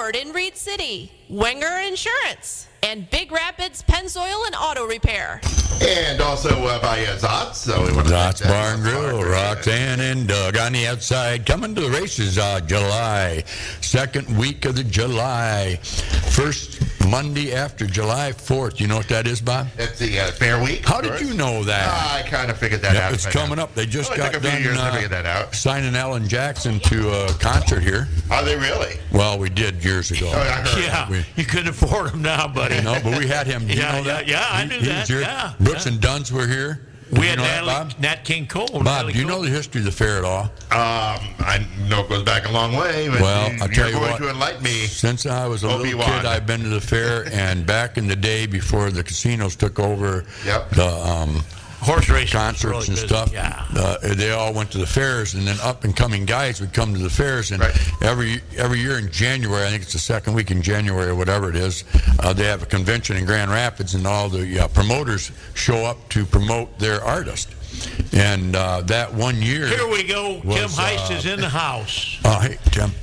Ford in Reed City, Wenger Insurance, and Big Rapids Pennzoil and Auto Repair. And also by Zotz. So we want to Zotz Bar and Grill, Roxanne and Doug on the outside. Coming to the races July, second week of the July. First Monday after July 4th. You know what that is, Bob? It's the Fair Week. How did you know that? I kind of figured that out. It's coming up. They just got took a few years to figure that done out. signing Alan Jackson to a concert here. Are they really? Well, we did years ago. Oh, I heard. Yeah, you couldn't afford him now, buddy. No, but we had him. Do you Yeah, know that? yeah, I knew He that, was here. yeah, Brooks yeah. and Duns were here. We You had know that, Bob? Nat King Cole. Bob, Natalie do you Cole. know the history of the fair at all? I know it goes back a long way. But Well, I'll tell you you're going what. to enlighten me. Since I was a little Obi-Wan. kid, I've been to the fair, and back in the day before the casinos took over Yep. the Horse racing was concerts really and busy. stuff, Yeah. they all went to the fairs, and then up-and-coming guys would come to the fairs, and Right. every year in January, I think it's the second week in January or whatever it is, they have a convention in Grand Rapids, and all the promoters show up to promote their artist. And that one year... Here we go. was, Tim Haist is in the house. Hey, Tim.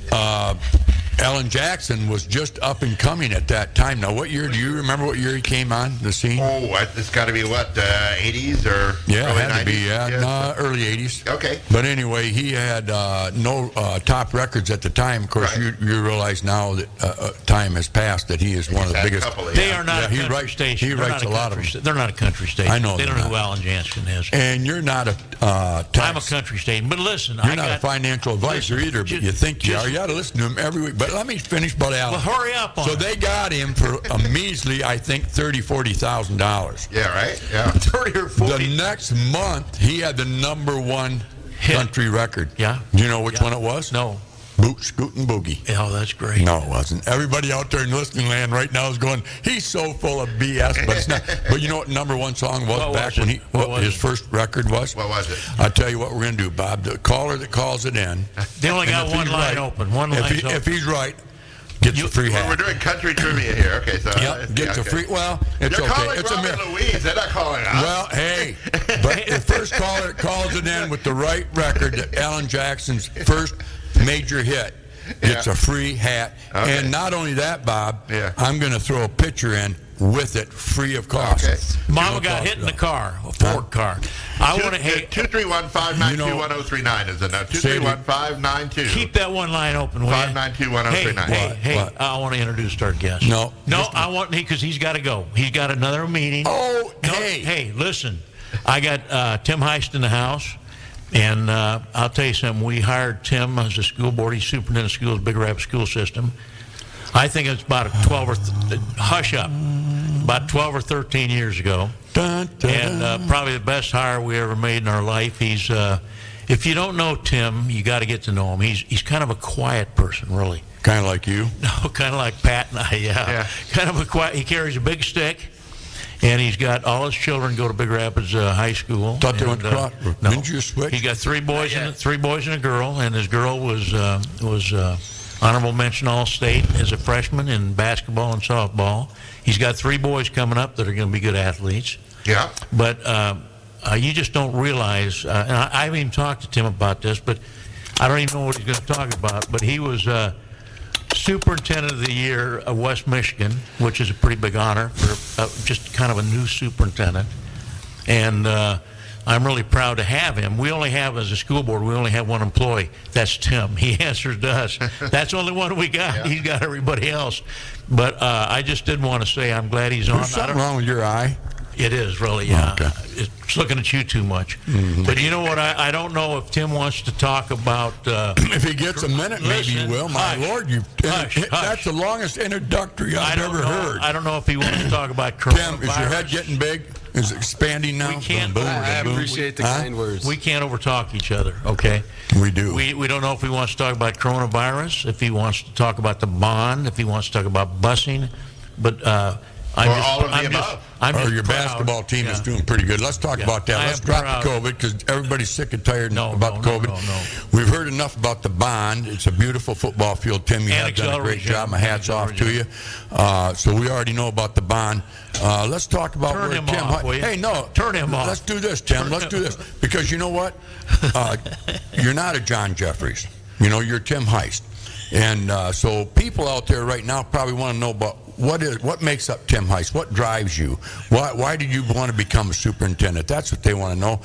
Alan Jackson was just up and coming at that time. Now, what year? Do you remember what year he came on the scene? Oh, it's got to be what, 80s or Yeah, early it had 90s? to be, yeah. Early 80s. Okay. But anyway, he had no top records at the time. Of course, Right. you realize now that time has passed that he is one of the had a biggest. couple of- They are not Yeah, a he country writes- station. he They're writes not a lot of country them. They're not a country station. I know They they're don't know who not. Alan Jansen is. And you're not a I'm a country station. But listen, You're not a financial advisor listen, either, but ju- you think you just- are. You ought to listen to him every week. But let me finish about Alan. Well, hurry up on So it. they got him for a measly, I think, $40,000. Yeah, right? Yeah. 30 or 40. The next month, he had the number one Hit. country record. Yeah. Do you know which Yeah. one it was? No. Boot, Scoot, and Boogie. Oh, that's great. No, it wasn't. Everybody out there in listening land right now is going, he's so full of BS, but it's not. But you know what number one song was What back was when it? What was his it? first record was? What was it? I'll tell you what we're going to do, Bob. The caller that calls it in. They only and got if one he's line right- open. One if line he- open. If he's right, gets a free Well, hat. we're doing country trivia here. Okay, so Yep, gets a okay. free. Well, it's You're okay. calling It's a Robert mir- Louise. They're not calling us. Well, hey, but the first caller that calls it in with the right record, Alan Jackson's first major hit, gets Yeah. a free hat. Okay. And not only that, Bob, Yeah. I'm going to throw a picture in with it, free of cost. Okay. Mama No got cost hit in at the all. car, a Ford car. I want to, hey, 231-592-1039 is the number. 231-592. keep that one line open, will you? 592-1039. Hey, What? I want to introduce our guest. No. I want, because he's got to go. He's got another meeting. Oh, No, hey. Hey, listen. I got Tim Haist in the house, and I'll tell you something. We hired Tim as a school board. He's superintendent of schools, Big Rapids School System. I think it's about a 12 or hush up, about 12 or 13 years ago, Dun, dun, and probably the best hire we ever made in our life. He's, if you don't know Tim, you got to get to know him. He's kind of a quiet person, really. kind of like you. No, kind of like Pat and I, yeah. Kind of a quiet. He carries a big stick, and he's got all his children go to Big Rapids High School. Thought they and, went to cross. no. Didn't you switch? He got three boys and a girl, and his girl was honorable mention All-State as a freshman in basketball and softball. He's got three boys coming up that are going to be good athletes. Yeah. But you just don't realize, and I haven't even talked to Tim about this, but I don't even know what he's going to talk about, but he was Superintendent of the Year of West Michigan, which is a pretty big honor for just kind of a new superintendent. And I'm really proud to have him. We only have, as a school board, we only have one employee. That's Tim. He answers to us. That's the only one we got. Yeah. He's got everybody else. But I just didn't want to say I'm glad he's on. There's something wrong with your eye. It is, really, yeah. Okay. It's looking at you too much. Mm-hmm. But you know what? I don't know if Tim wants to talk about... If he gets a minute, maybe he Listen, will. My hush. Lord, Hush. that's the longest introductory I've ever heard. I don't know if he wants to talk about Tim, coronavirus. is your head getting big? Is it expanding now? We can't- Boom, boom, I boom. appreciate the Huh? kind words. We can't overtalk each other, okay? We do. We don't know if he wants to talk about coronavirus, if he wants to talk about the bond, if he wants to talk about busing, but I'm Or just, all of the I'm above. just, I'm Or just your proud. basketball team is Yeah. doing pretty good. Let's talk Yeah. about that. I Let's am drop proud. the COVID because everybody's sick and tired No, about no, the COVID. no. We've heard enough about the bond. It's a beautiful football field. Tim, you have done a great job. My hat's off to you. So we already know about the bond. Let's talk about Turn where him Tim... off, will you? Hey, no. Turn him off. Let's do this, Tim. Let's do this. Because you know what? You're not a John Jeffries. You know, you're Tim Haist. And so people out there right now probably want to know about what makes up Tim Haist? What drives you? Why did you want to become a superintendent? That's what they want to know.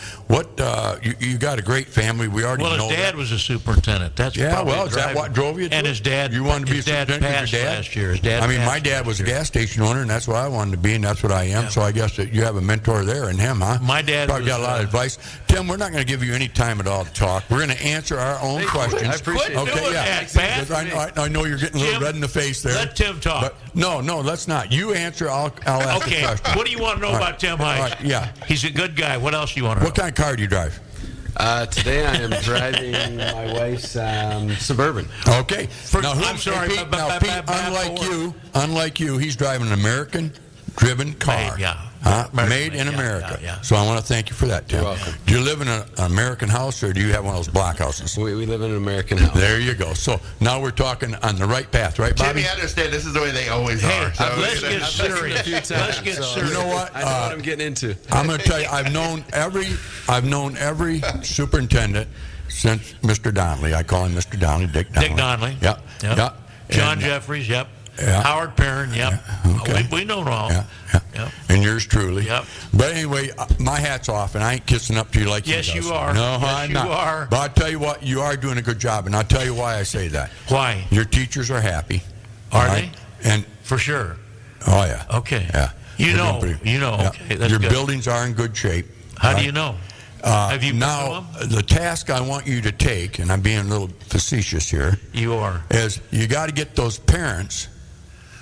You got a great family. We already know that. Well, his dad was a superintendent. That's probably is that what drove you? And his dad. You wanted to be a superintendent passed with your dad? last year. His dad. My dad was a gas station owner, and that's what I wanted to be, and that's what I am. Yeah. So I guess that you have a mentor there in him, huh? My dad probably got a lot of advice. Tim, we're not going to give you any time at all to talk. We're going to answer our own questions. I appreciate it. Quit doing that, Pat. Because I know you're getting a little Jim, red in the face there. Let Tim talk. But no, let's not. You answer. I'll ask the Okay, question. what do you want to know about Tim Haist? All right, yeah. He's a good guy. What else do you want to know? What kind of car do you drive? Today I am driving my wife's Suburban. Okay. I'm sorry, Pete, unlike you, he's driving an American-driven car. Made, yeah. Made in America. Yeah. So I want to thank you for that, Tim. You're welcome. Do you live in an American house, or do you have one of those block houses? We live in an American house. There you go. So now we're talking on the right path, right, Bobby? Jimmy, understand this is the way they always are. So, let's get serious. Let's get serious. You know what? I know what I'm getting into. I'm going to tell you, I've known every superintendent since Mr. Donnelly. I call him Mr. Donnelly, Dick Donnelly. Dick Donnelly. Yep. John Jeffries, yep. Yeah. Howard Perrin, yep. Okay. We know it all. Yeah. Yep. And yours truly. Yep. But anyway, my hat's off, and I ain't kissing up to you like Yes, you you does. are. No, Yes, I'm you not. are. But I'll tell you what, you are doing a good job, and I'll tell you why I say that. Why? Your teachers are happy. Are all right? they? And For sure. oh yeah. Okay. Yeah. You We're know. doing pretty- You know. yeah. Okay, that's Your good. buildings are in good shape. How do right? you know? Have you been to now them? the task I want you to take, and I'm being a little facetious here, You are. is you got to get those parents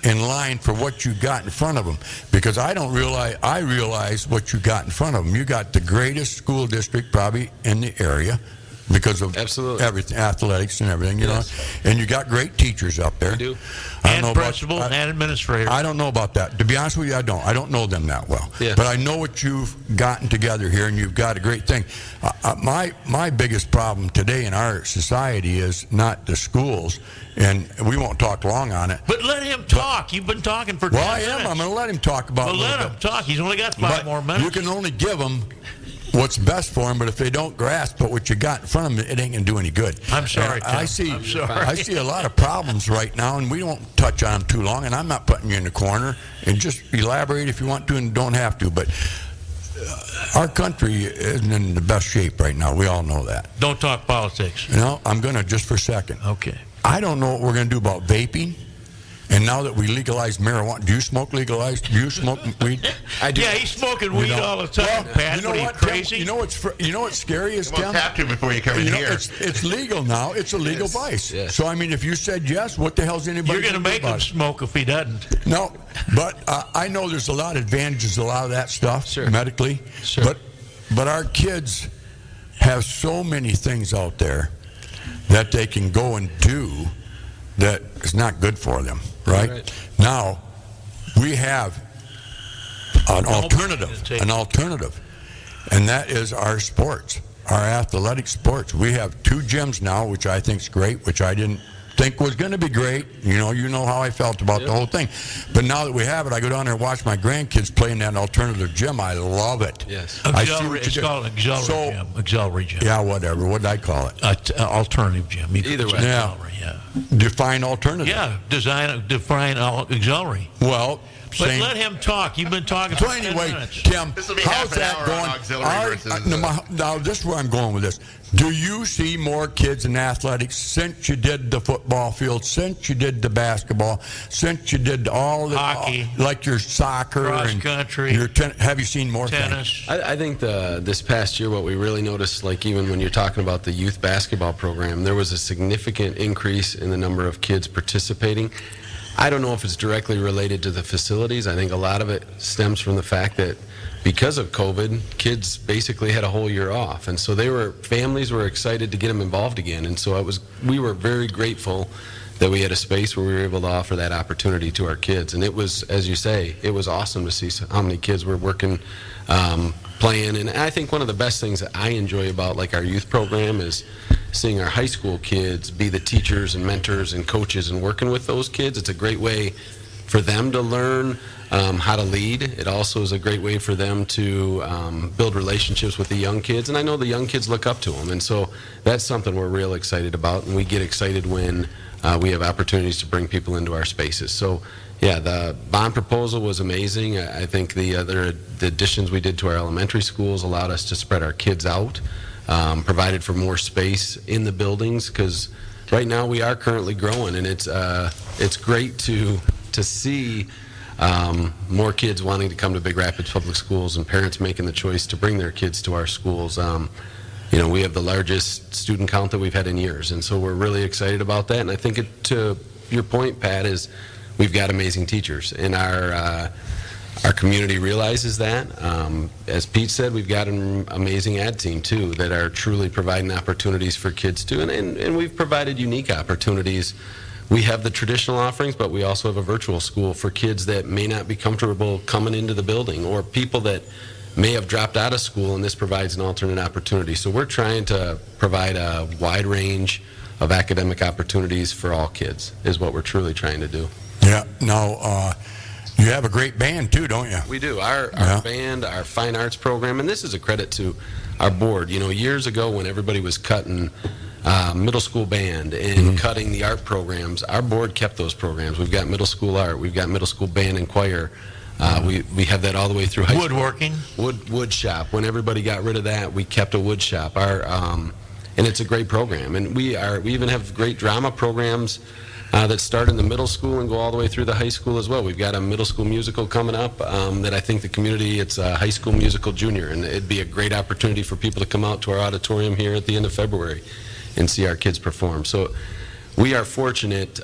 in line for what you got in front of them, because I realize what you got in front of them. You got the greatest school district probably in the area because of Absolutely. everything, athletics and everything, you Yes. know. And you got great teachers up there. We do. And principal and administrator. I don't know about that. To be honest with you, I don't. I don't know them that well. Yeah. But I know what you've gotten together here, and you've got a great thing. My biggest problem today in our society is not the schools, and we won't talk long on it. But let him talk. You've been talking for 10 Well, I minutes. am. I'm going to let him talk about Well, it a let little him bit. talk. He's only got 5 But more minutes. you can only give them what's best for them, but if they don't grasp what you got in front of them, it ain't going to do any good. I'm sorry, And I Tim. I'm sorry. I see a lot of problems right now, and we don't touch on them too long, and I'm not putting you in the corner, and just elaborate if you want to and don't have to, but our country isn't in the best shape right now. We all know that. Don't talk politics. You know, I'm going to just for a second. Okay. I don't know what we're going to do about vaping. And now that we legalized marijuana, do you smoke legalized? Do you smoke weed? I do. Yeah, he's smoking weed know, all the time, Pat. You know what, are you what, Tim? crazy? You know what's scary is, You won't Tim? have to before you come in You know, here. it's legal now. It's a legal Yes, vice. yes. So I mean, if you said yes, what the hell's anybody? You're going to do make him about it? smoke if he doesn't. No, but I know there's a lot of advantages, a lot of that stuff Sure. medically. Sure. But our kids have so many things out there that they can go and do that is not good for them. Right? Now, we have an alternative, and that is our sports, our athletic sports. We have 2 gyms now, which I think is great, which I didn't think was going to be great. You know how I felt about the whole thing. But now that we have it, I go down there and watch my grandkids play in that alternative gym. I love it. Yes. I see Auxiliary, what you it's do. called an auxiliary So- gym. Auxiliary gym. Yeah, whatever. What did I call it? Alternative gym. Either way. Yeah. Auxiliary, yeah. Define alternative. Yeah, define auxiliary. Well, But same. let him talk. You've been talking So for 10 anyway, minutes. Tim, This will be how's half an that hour on going? auxiliary versus, Now, this is where I'm going with this. Do you see more kids in athletics since you did the football field, since you did the basketball, since you did all the Hockey. like your soccer Cross and country. your have you seen more things? Tennis. I think this past year, what we really noticed, like even when you're talking about the youth basketball program, there was a significant increase in the number of kids participating. I don't know if it's directly related to the facilities. I think a lot of it stems from the fact that because of COVID, kids basically had a whole year off, and so families were excited to get them involved again. And so we were very grateful that we had a space where we were able to offer that opportunity to our kids. And it was, as you say, it was awesome to see how many kids were working, playing. And I think one of the best things that I enjoy about like our youth program is seeing our high school kids be the teachers and mentors and coaches and working with those kids. It's a great way for them to learn how to lead. It also is a great way for them to build relationships with the young kids, and I know the young kids look up to them, and so that's something we're real excited about, and we get excited when we have opportunities to bring people into our spaces. So yeah, the bond proposal was amazing. I think the additions we did to our elementary schools allowed us to spread our kids out, provided for more space in the buildings, because right now we are currently growing, and it's great to see more kids wanting to come to Big Rapids Public Schools and parents making the choice to bring their kids to our schools. You know, we have the largest student count that we've had in years, and so we're really excited about that. And I think to your point, Pat, is we've got amazing teachers, and our community realizes that. As Pete said, we've got an amazing ad team too that are truly providing opportunities for kids too, and we've provided unique opportunities. We have the traditional offerings, but we also have a virtual school for kids that may not be comfortable coming into the building, or people that may have dropped out of school, and this provides an alternate opportunity. So we're trying to provide a wide range of academic opportunities for all kids, is what we're truly trying to do. Yeah. Now, you have a great band too, don't you? We do. Our band, our fine arts program, and this is a credit to our board. You know, years ago when everybody was cutting middle school band and cutting the art programs, our board kept those programs. We've got middle school art, we've got middle school band and choir. We have that all the way through high Woodworking. school. Wood shop. When everybody got rid of that, we kept a wood shop. And it's a great program. And we even have great drama programs that start in the middle school and go all the way through the high school as well. We've got a middle school musical coming up that I think the community, it's a high school musical junior, and it'd be a great opportunity for people to come out to our auditorium here at the end of February and see our kids perform. So we are fortunate.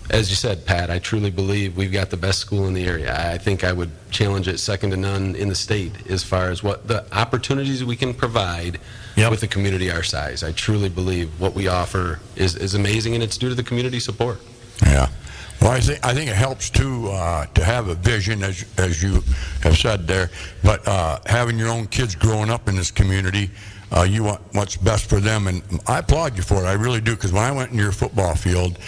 As you said, Pat, I truly believe we've got the best school in the area. I think I would challenge it second to none in the state as far as what the opportunities we can provide with a community our size. I truly believe what we offer is amazing, and it's due to the community support. Yeah. Well, I think it helps too to have a vision, as you have said there. But having your own kids growing up in this community, you want what's best for them, and I applaud you for it. I really do, because when I went in your football field,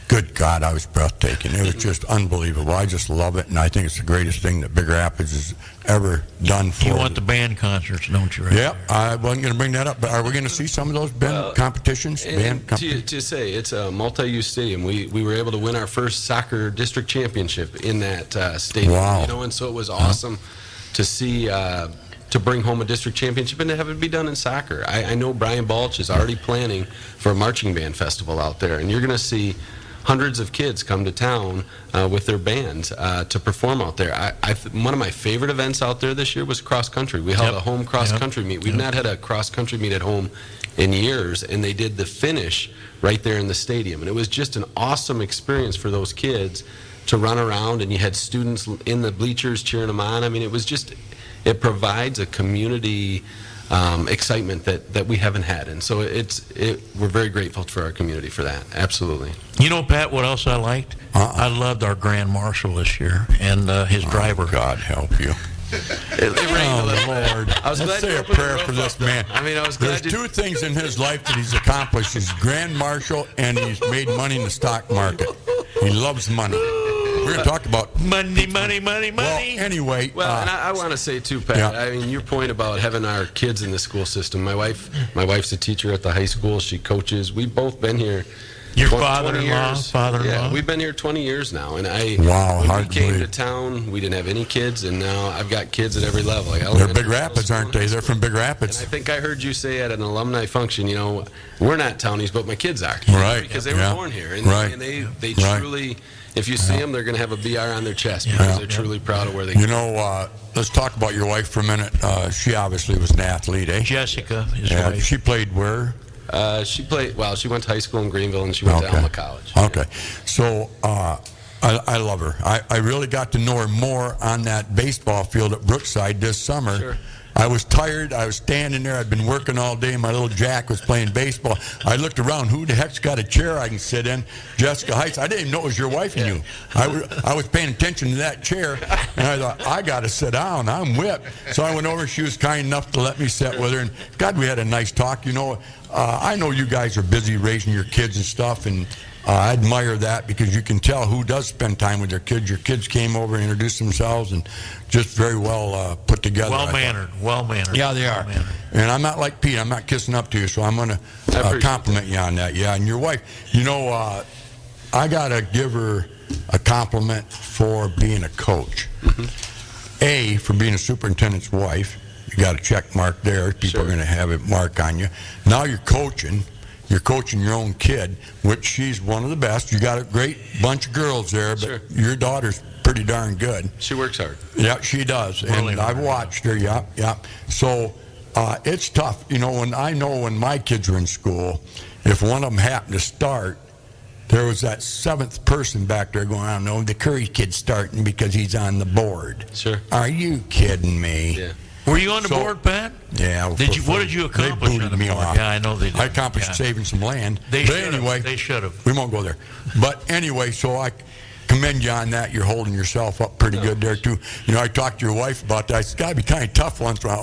good God, I was breathtaking. It was just unbelievable. I just love it, and I think it's the greatest thing that Big Rapids has ever done for You want the band concerts, don't you? Right? Yeah, I wasn't going to bring that up, but are we going to see some of those band competitions? To say, it's a multi-use stadium. We were able to win our first soccer district championship in that stadium. Wow. You know, and so it was awesome to see, to bring home a district championship and to have it be done in soccer. I know Brian Balch is already planning for a marching band festival out there, and you're going to see hundreds of kids come to town with their bands to perform out there. One of my favorite events out there this year was cross country. We held a home cross country meet. We've not had a cross country meet at home in years, and they did the finish right there in the stadium. And it was just an awesome experience for those kids to run around, and you had students in the bleachers cheering them on. I mean, it provides a community excitement that we haven't had, and so we're very grateful for our community for that. Absolutely. You know, Pat, what else I liked? I loved our Grand Marshal this year and his driver. God help you. It rained a little. Lord. I was Let's glad say you a opened the prayer roof for this up, though. man. I mean, I was glad There's two things in his life that he's accomplished. He's Grand Marshal, and he's made money in the stock market. He loves money. We're going to talk about money. Well, anyway. Well, and I want to say too, Pat. Yeah. I mean, your point about having our kids in the school system. My wife's a teacher at the high school. She coaches. We've both been here. Your 20 father-in-law, years. father-in-law. Yeah, we've been here 20 years now, and Wow, when we came believe. to town, we didn't have any kids, and now I've got kids at every level. Like They're elementary, Big Rapids, aren't they? They're from Big And Rapids. I think I heard you say at an alumni function, you know, we're not townies, but my kids are. Right. Because they were born here. And, Right. and they Right. truly, if you see them, they're going to have a BR on their chest because they're truly proud of where they came. You know, let's talk about your wife for a minute. She obviously was an athlete, eh? Jessica, his Yeah, wife. she played where? She went to high school in Greenville, and she went to Alma College. Okay. So I love her. I really got to know her more on that baseball field at Brookside this summer. Sure. I was tired. I was standing there. I'd been working all day. My little Jack was playing baseball. I looked around. Who the heck's got a chair I can sit in? Jessica Haist. I didn't even know it was your wife and you. I was paying attention to that chair, and I thought, I got to sit down. I'm whipped. So I went over. She was kind enough to let me sit with her. And, God, we had a nice talk. You know, I know you guys are busy raising your kids and stuff, and I admire that because you can tell who does spend time with their kids. Your kids came over and introduced themselves and just very well put together. Well-mannered. Yeah, they are. Well-mannered. And I'm not like Pete. I'm not kissing up to you, so I'm going to compliment you on that. Yeah, and your wife, I got to give her a compliment for being a coach. A, for being a superintendent's wife. You got a check mark there. People are going to have a mark on you. Now you're coaching. You're coaching your own kid, which she's one of the best. You got a great bunch of girls there, but your daughter's pretty darn good. She works hard. Yeah, she does. Really and I've watched her, yeah. So it's tough. When my kids were in school, if one of them happened to start, there was that seventh person back there going, I don't know, the Curry kid's starting because he's on the board. Sure. Are you kidding me? Yeah. Were you on the board, Pat? Yeah. What did you accomplish They on the booted me board? off. Yeah, I know they did. I accomplished saving some land. They should have. We won't go there. But anyway, so I commend you on that. You're holding yourself up pretty good there, too. I talked to your wife about that. It's got to be kind of tough once in a while.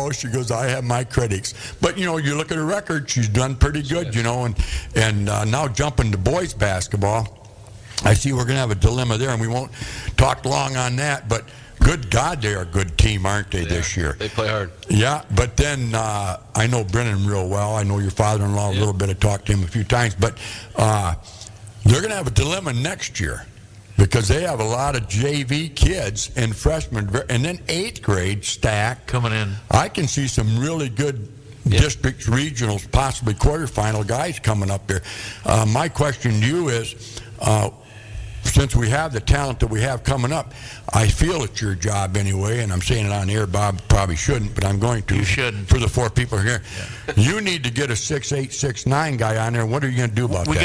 Oh, she goes, I have my critics. But, you look at her record, she's done pretty good, and now jumping to boys basketball, I see we're going to have a dilemma there, and we won't talk long on that, but good God, they're a good team, aren't they, this year? They play hard. Yeah, but then I know Brennan real well. I know your father-in-law a little bit. I talked to him a few times. But they're going to have a dilemma next year because they have a lot of JV kids and freshmen, and then 8th grade stack. Coming in. I can see some really good districts, regionals, possibly quarterfinal guys coming up there. My question to you is, since we have the talent that we have coming up, I feel it's your job anyway, and I'm saying it on air. Bob probably shouldn't, but I'm going to. You shouldn't. For the 4 people here. Yeah. You need to get a 6'8", 6'9" guy on there. What are you going to do about that? We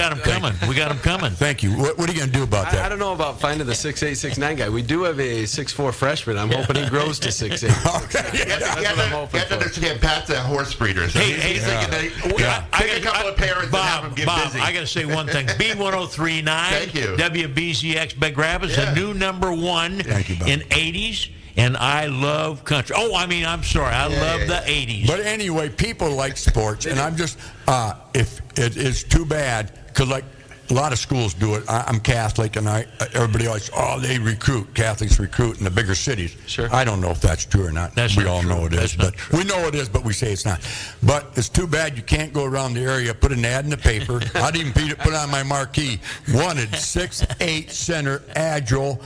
got him coming. Thank you. What are you going to do about that? I don't know about finding the 6'8", 6'9" guy. We do have a 6'4" freshman. I'm hoping he grows to 6'8". Okay. That's what I'm hoping You have to for. understand, Pat's a horse breeder. So he's thinking that take a couple of parents and have them get busy. I got to say one thing. B1039. Thank you. WBZX Big Rapids, the new number 1 Thank you, Bob. in 80s, and I love country. I'm sorry. I love the 80s. But anyway, people like sports, and I'm just, if it is too bad, because like a lot of schools do it. I'm Catholic, and everybody always, they recruit. Catholics recruit in the bigger cities. Sure. I don't know if that's true or not. That's we not all true. know it That's is. not But true. we know it is, but we say it's not. But it's too bad you can't go around the area, put an ad in the paper. I'd even put it on my marquee. Wanted 6'8" center, agile.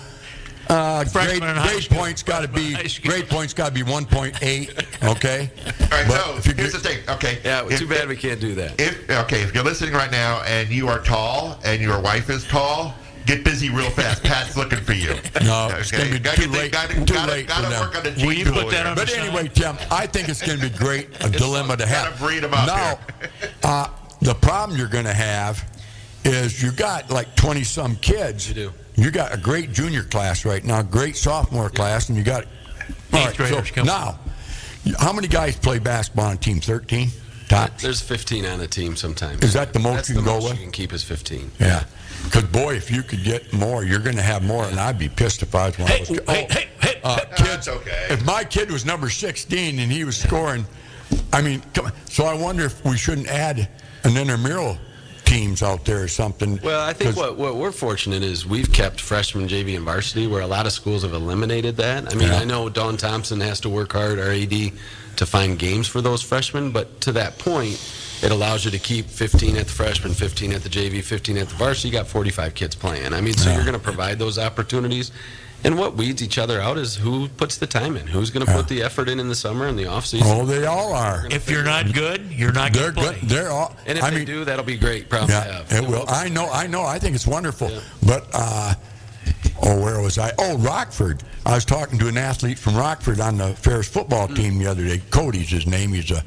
Freshman in high Grade school. points got to be High school. grade points got to be 1.8. Okay. All right, But so if you here's get- the thing. Okay. Yeah, too bad we can't do that. If you're listening right now and you are tall and your wife is tall, get busy real fast. Pat's looking for you. No, it's going to be too late. Gotta Too late for work them. on the Will you gene put pool that here. on But the anyway, side? Tim, I think it's going to be great, a dilemma to have. Gotta breed 'em up Now, the problem you're going to have is you got like 20-some kids. You do. You got a great junior class right now, great sophomore class, and you got... All right, graders so coming. now, how many guys play basketball on a team? 13? Tops? There's 15 on a team sometimes. Is that the most That's you can the go most with? you can keep is 15. Yeah. Because, boy, if you could get more, you're going to have more, and I'd be pissed if I was one of those. Hey. Kids, That's okay. if my kid was number 16 and he was scoring, I mean, come on. So I wonder if we shouldn't add an intramural teams out there or something. Well, I think 'cause- what we're fortunate is we've kept freshman, JV, and varsity, where a lot of schools have eliminated that. I mean, Yeah. I know Dawn Thompson has to work hard, our AD, to find games for those freshmen, but to that point, it allows you to keep 15 at the freshman, 15 at the JV, 15 at the varsity. You got 45 kids playing. I mean, so Yeah. you're going to provide those opportunities. And what weeds each other out is who puts the time in, who's going to put the effort in the summer and the off season. Oh, they all are. If you're not good, you're not They're going to good. play. They're all. And if I they mean, do, that'll be great problem to yeah, have. it will. I know. I think it's wonderful. Yeah. But where was I? Oh, Rockford. I was talking to an athlete from Rockford on the Ferris football team the other day. Cody's his name. He's a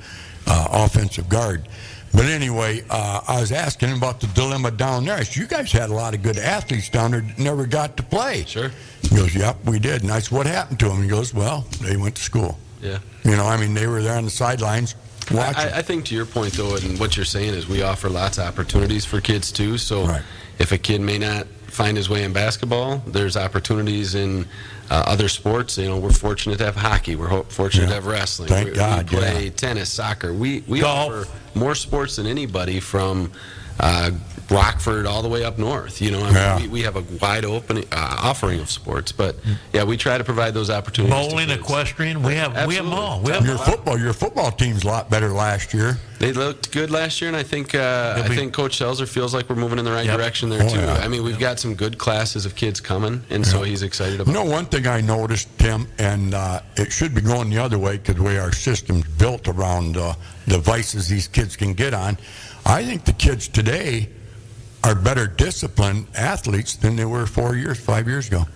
offensive guard. But anyway, I was asking him about the dilemma down there. I said, you guys had a lot of good athletes down there that never got to play. Sure. He goes, yep, we did. And I said, what happened to them? He goes, well, they went to school. Yeah. I mean, they were there on the sidelines watching. I think to your point, though, and what you're saying is we offer lots of opportunities for kids, too. So Right. if a kid may not find his way in basketball, there's opportunities in other sports. We're fortunate to have hockey. We're fortunate to have wrestling. Thank God, we play yeah. tennis, soccer. We Golf. offer more sports than anybody from Rockford all the way up north. You know, I mean, we have a wide open offering of sports, but yeah, we try to provide those opportunities. Bowling, to kids. equestrian, we have them all. We have Your football team's a lot better last year. They looked good last year, and I think Coach Selzer feels like we're moving in the right direction there too. Yeah. I mean, we've got some good classes of kids coming, and so he's excited about. You know, one thing I noticed, Tim, and it should be going the other way because the way our system's built around devices these kids can get on. I think the kids today are better disciplined athletes than they were 5 years ago.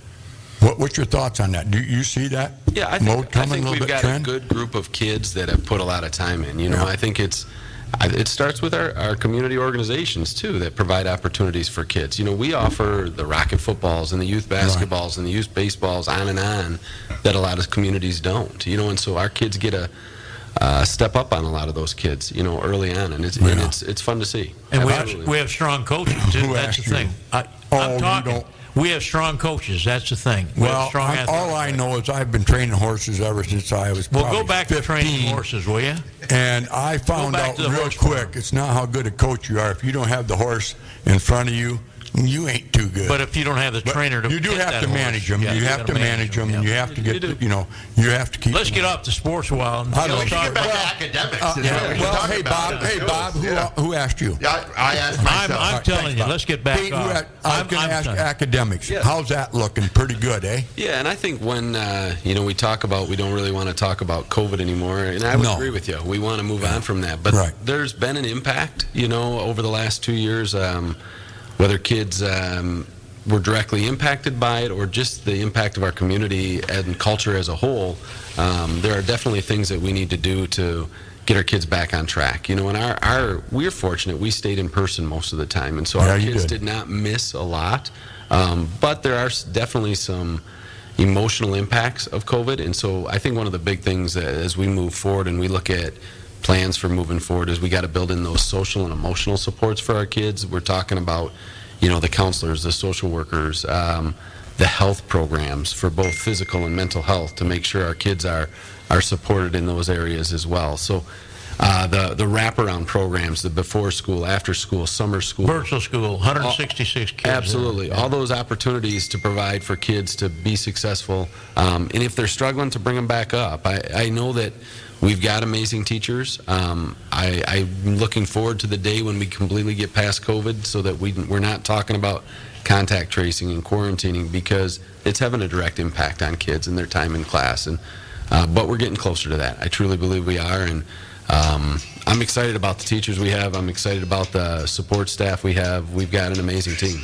What's your thoughts on that? Do you see that? Yeah, I mode coming think a little we've bit got trend? a good group of kids that have put a lot of time in. You know, I think it starts with our community organizations too that provide opportunities for kids. You know, we offer the Rocket footballs and the youth basketballs and the youth baseballs on and on that a lot of communities don't. You know, and so our kids get a step up on a lot of those kids, you know, early on, and it's fun to see. And Absolutely. we have strong coaches too. Who That's asked the you? thing. Oh, I'm you talking. don't- We have strong coaches. That's the thing. We have Well, strong athletes. all I know is I've been training horses ever since I was Well, probably go back to 15, training horses, will you? and I found back out to the real horse quick, farm. it's not how good a coach you are. If you don't have the horse in front of you, you ain't too good. But if you don't have the But trainer to you do get have that to horse, manage them. yeah, you have gotta to manage them, and yeah. you have to You get, do. you have to keep. Let's them get up. off the sports a while. And I Yeah, know. we should get back Well, to academics. is what we should Well, talk hey, about. Bob, Yeah. who asked you? Yeah, I asked myself. I'm telling you, let's get back Pete, off. I was going to ask done. academics. Yeah. How's that looking? Pretty good, eh? Yeah, and I think when we don't really want to talk about COVID anymore, and I would No. agree with you. We want to move on from that, but Right. there's been an impact, over the last 2 years, whether kids were directly impacted by it or just the impact of our community and culture as a whole. There are definitely things that we need to do to get our kids back on track. And we're fortunate. We stayed in person most of the time, and so Yeah, our you kids did. did not miss a lot. But there are definitely some emotional impacts of COVID, and so I think one of the big things as we move forward and we look at plans for moving forward is we got to build in those social and emotional supports for our kids. We're talking about, the counselors, the social workers, the health programs for both physical and mental health to make sure our kids are supported in those areas as well. So the wraparound programs, the before school, after school, summer school. Virtual school, 166 kids. Absolutely. All those opportunities to provide for kids to be successful. And if they're struggling, to bring them back up. I know that we've got amazing teachers. I'm looking forward to the day when we completely get past COVID so that we're not talking about contact tracing and quarantining, because it's having a direct impact on kids and their time in class. But we're getting closer to that. I truly believe we are. And I'm excited about the teachers we have. I'm excited about the support staff we have. We've got an amazing team.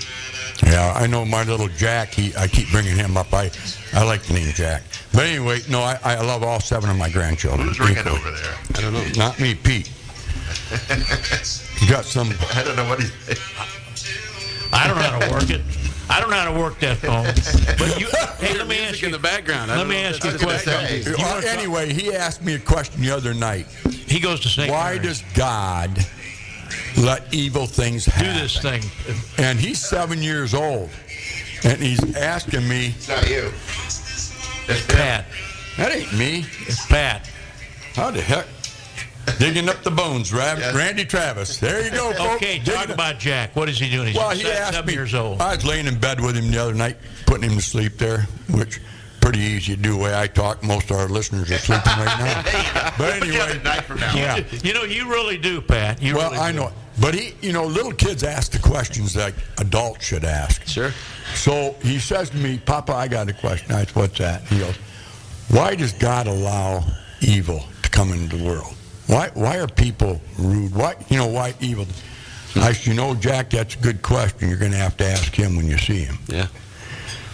Yeah, I know my little Jack. I keep bringing him up. I like the name Jack. But anyway, no, I love all 7 of my grandchildren. Who's ringing over there? I don't know. Not me, Pete. You got some. I don't know what he's. I don't know how to work it. I don't know how to work that phone. But hey, let me ask you. in the background. Let me ask you a question. Anyway, he asked me a question the other night. He goes to St. Why Mary's. does God let evil things Do happen? this thing? And he's 7 years old, and he's asking me. It's not you. It's Pat. That ain't me. It's Pat. How the heck? Digging up the bones, Yes. Randy Travis. There you go, folks. Okay, Digging talk up- about Jack. What is he doing? He's Well, he asked 7 me. years old. I was laying in bed with him the other night, putting him to sleep there, which pretty easy to do the way I talk. Most of our listeners are sleeping right now. But Put you up anyway, at night from now. Yeah. You really do, Pat. You well, really I do. know it. But little kids ask the questions that adults should ask. Sure. So he says to me, Papa, I got a question. I said, what's that? He goes, why does God allow evil to come into the world? Why are people rude? Why evil? I said, Jack, that's a good question. You're going to have to ask him when you see him. Yeah.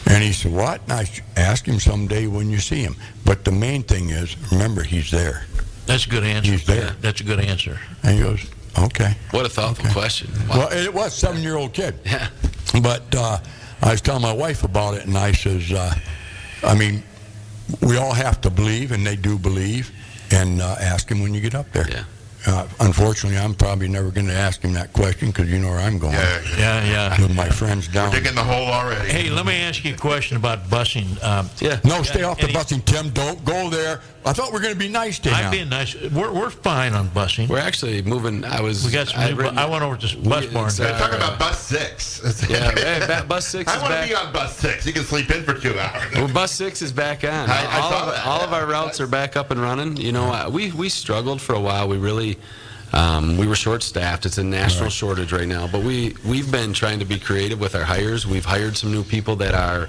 And he said, what? And I said, ask him someday when you see him. But the main thing is, remember, he's there. That's a good answer. He's there. That's a good answer. And he goes, okay. What a thoughtful question. Wow. Well, it was a 7-year-old kid. Yeah. But I was telling my wife about it, and I says, we all have to believe, and they do believe, and ask him when you get up there. Yeah. Unfortunately, I'm probably never going to ask him that question because you know where I'm going Yeah. with my friends down. Digging the hole already. Hey, let me ask you a question about busing. Yeah. No, stay off the Any- busing, Tim. Don't go there. I thought we were going to be nice to him. I'm being nice. We're fine on busing. We're actually moving. We got some I went over to bus barn. They're talking about bus 6. Yeah, hey, bus 6 I is want to back. be on bus 6. You can sleep in for 2 hours. Well, bus 6 is back on. I saw that. All of our routes are back up and running. You know, we struggled for a while. We really we were short-staffed. It's a national shortage right now. But we've been trying to be creative with our hires. We've hired some new people that are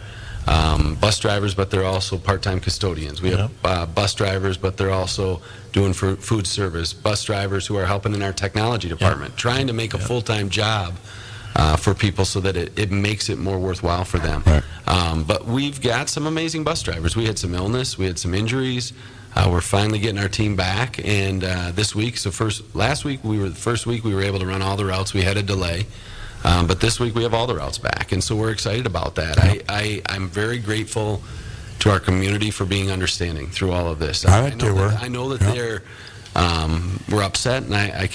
bus drivers, but they're also part-time custodians. We have bus drivers, but they're also doing food service. Bus drivers who are helping in our technology department, trying to make a full-time job for people so that it makes it more worthwhile for them. Right. But we've got some amazing bus drivers. We had some illness. We had some injuries. We're finally getting our team back, and this week, last week, the first week we were able to run all the routes. We had a delay. But this week we have all the routes back, and so we're excited about that. I'm very grateful to our community for being understanding through all of this. I know that they're we're upset, and I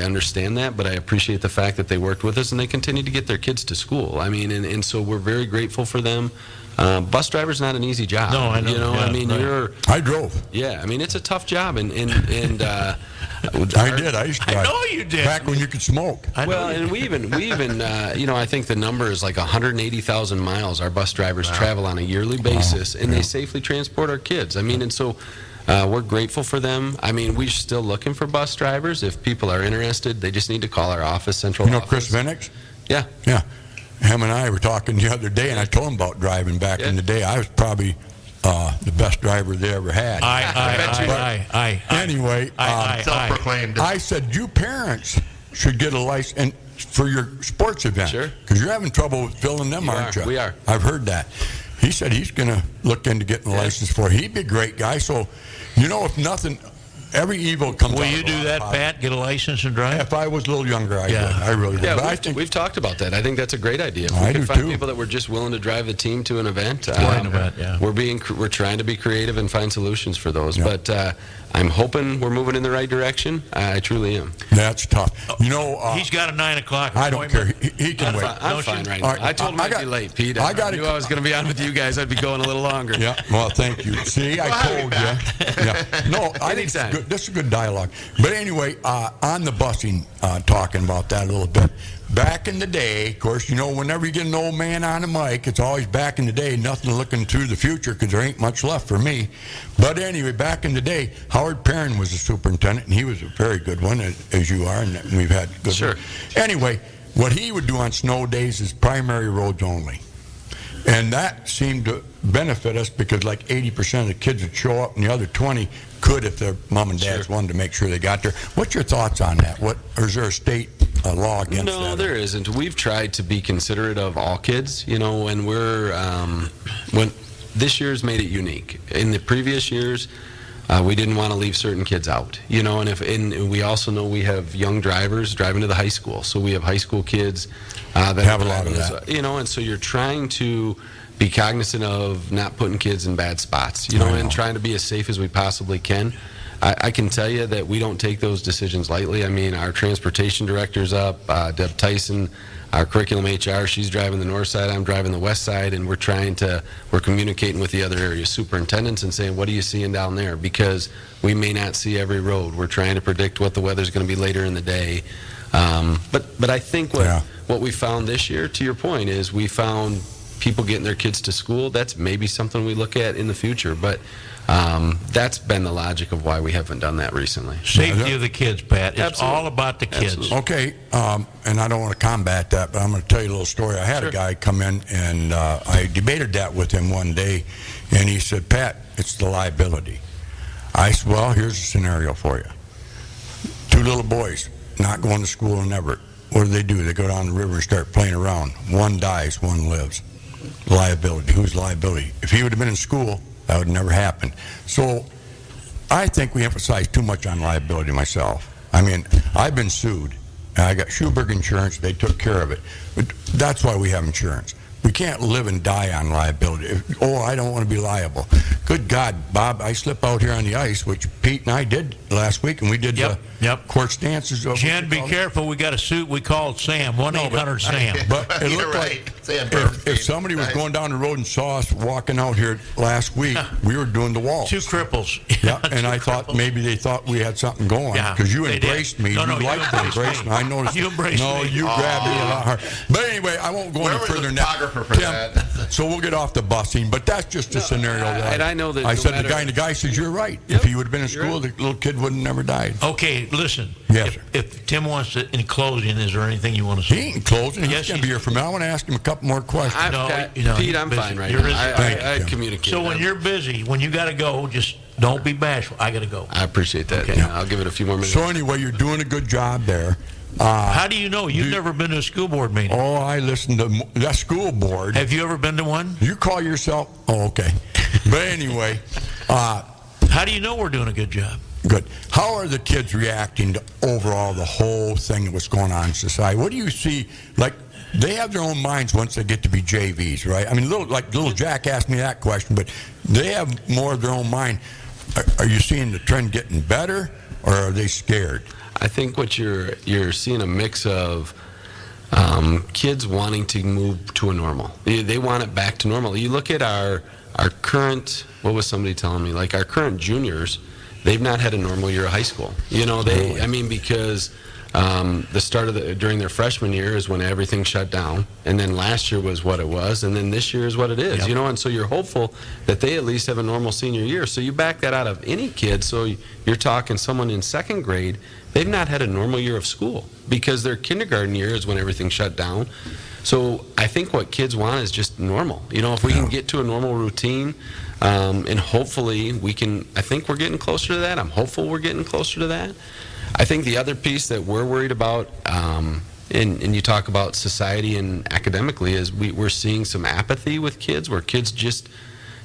understand that, but I appreciate the fact that they worked with us and they continue to get their kids to school. I mean, and so we're very grateful for them. Bus driver's not an easy job. No, I know. You know, Yeah, I mean, right. I drove. Yeah, I mean, it's a tough job, and I did. I used to drive. I know you did. Back when you could smoke. Well, and we even you know, I think the number is like 180,000 miles our bus drivers travel on a yearly basis, and they safely transport our kids. I mean, and so we're grateful for them. I mean, we're still looking for bus drivers. If people are interested, they just need to call our office, central office. Chris Venix? Yeah. Yeah. Him and I were talking the other day, and I told him about driving back in the day. I was probably the best driver they ever had. Anyway, self-proclaimed. I said, you parents should get a license for your sports event. Sure. Because you're having trouble with filling them, aren't you? We are. I've heard that. He said he's going to look into getting a license for it. He'd be a great guy. So, you know, if nothing, every evil comes out. Will you do that, Pat? Get a license and drive? If I was a little younger, I would. I really would. Yeah, But I think we've talked about that. I think that's a great idea. If I we do can find too. people that were just willing to drive the team to an event, yeah. we're trying to be creative and find solutions for those. But I'm hoping we're moving in the right direction. I truly am. that's tough. You know, He's got a 9 o'clock I don't care. appointment. He can wait. I'm fine right now. All right, I told him I'd be late, Pete. I knew I was going to be on with you guys. I'd be going a little longer. Yeah, well, thank you. See, I told you. Yeah. No, I think Anytime. this is good dialogue. But anyway, on the busing, talking about that a little bit. Back in the day, of course, you know, whenever you get an old man on the mic, it's always back in the day, nothing looking to the future because there ain't much left for me. But anyway, back in the day, Howard Perrin was the superintendent, and he was a very good one, as you are, and we've had good Sure. ones. Anyway, what he would do on snow days is primary roads only. And that seemed to benefit us because like 80% of the kids would show up and the other 20 could if their mom and dads wanted to make sure they got there. What's your thoughts on that? Or is there a state law against that? No, there isn't. We've tried to be considerate of all kids. You know, when this year's made it unique. In the previous years, we didn't want to leave certain kids out. You know, and we also know we have young drivers driving to the high school. So we have high school kids that have a lot of that. You know, and so you're trying to be cognizant of not putting kids in bad spots, you know, and trying to be as safe as we possibly can. I can tell you that we don't take those decisions lightly. I mean, our transportation director's up, Deb Tyson, our curriculum HR, she's driving the north side, I'm driving the west side, and we're communicating with the other area superintendents and saying, what are you seeing down there? Because we may not see every road. We're trying to predict what the weather's going to be later in the day. But I think what we found this year, to your point, is we found people getting their kids to school. That's maybe something we look at in the future, but that's been the logic of why we haven't done that recently. Safety of the kids, Pat. It's Absolutely. all about the kids. Absolutely. Okay, and I don't want to combat that, but I'm going to tell you a little story. I had a guy come in, and I debated that with him one day, and he said, Pat, it's the liability. I said, well, here's a scenario for you. 2 little boys not going to school in Everett. What do? They go down the river and start playing around. One dies, one lives. Liability. Whose liability? If he would have been in school, that would never happen. So I think we emphasize too much on liability myself. I mean, I've been sued. I got Schuberg Insurance. They took care of it. But that's why we have insurance. We can't live and die on liability. I don't want to be liable. Good God, Bob, I slip out here on the ice, which Pete and I did last week, and we did court stances. Jen, be careful. We got a suit. We called Sam, 1-800-SAM. But it looked like if somebody was going down the road and saw us walking out here last week, we were doing the waltz. 2 cripples. Yeah, and I thought maybe they thought we had something going because you embraced me. No, you liked to embrace me. I noticed. You embraced me. You grabbed me a lot harder. But anyway, I won't go any further now. Tim, so we'll get off the busing, but that's just a scenario. And I know that I said the guy says you're right. If he would have been in school, the little kid would have never died. Okay, listen. Yes, sir. If Tim wants to, in closing, is there anything you want to say? He ain't closing. Yes, He's going to be here for me. I want to ask him a couple more questions. Pete, I'm fine right now. I communicate. So when you're busy, when you got to go, just don't be bashful. I got to go. I appreciate that. Okay. I'll give it a few more minutes. So anyway, you're doing a good job there. How do you know? You've never been to a school board meeting. Oh, I listened to that school board. Have you ever been to one? You call yourself? Oh, okay. But anyway. How do you know we're doing a good job? Good. How are the kids reacting to overall the whole thing that was going on in society? What do you see? Like, they have their own minds once they get to be JVs, right? I mean, little Jack asked me that question, but they have more of their own mind. Are you seeing the trend getting better, or are they scared? I think what you're seeing a mix of kids wanting to move to a normal. They want it back to normal. You look at our current, what was somebody telling me? Like our current juniors, they've not had a normal year of high school. Because the start of during their freshman year is when everything shut down, and then last year was what it was, and then this year is what it is. Yep. And so you're hopeful that they at least have a normal senior year. So you back that out of any kid. So you're talking someone in second grade, they've not had a normal year of school because their kindergarten year is when everything shut down. So I think what kids want is just normal. If we can get to a normal routine, and hopefully we can, I think we're getting closer to that. I'm hopeful we're getting closer to that. I think the other piece that we're worried about, and you talk about society and academically, is we're seeing some apathy with kids where kids just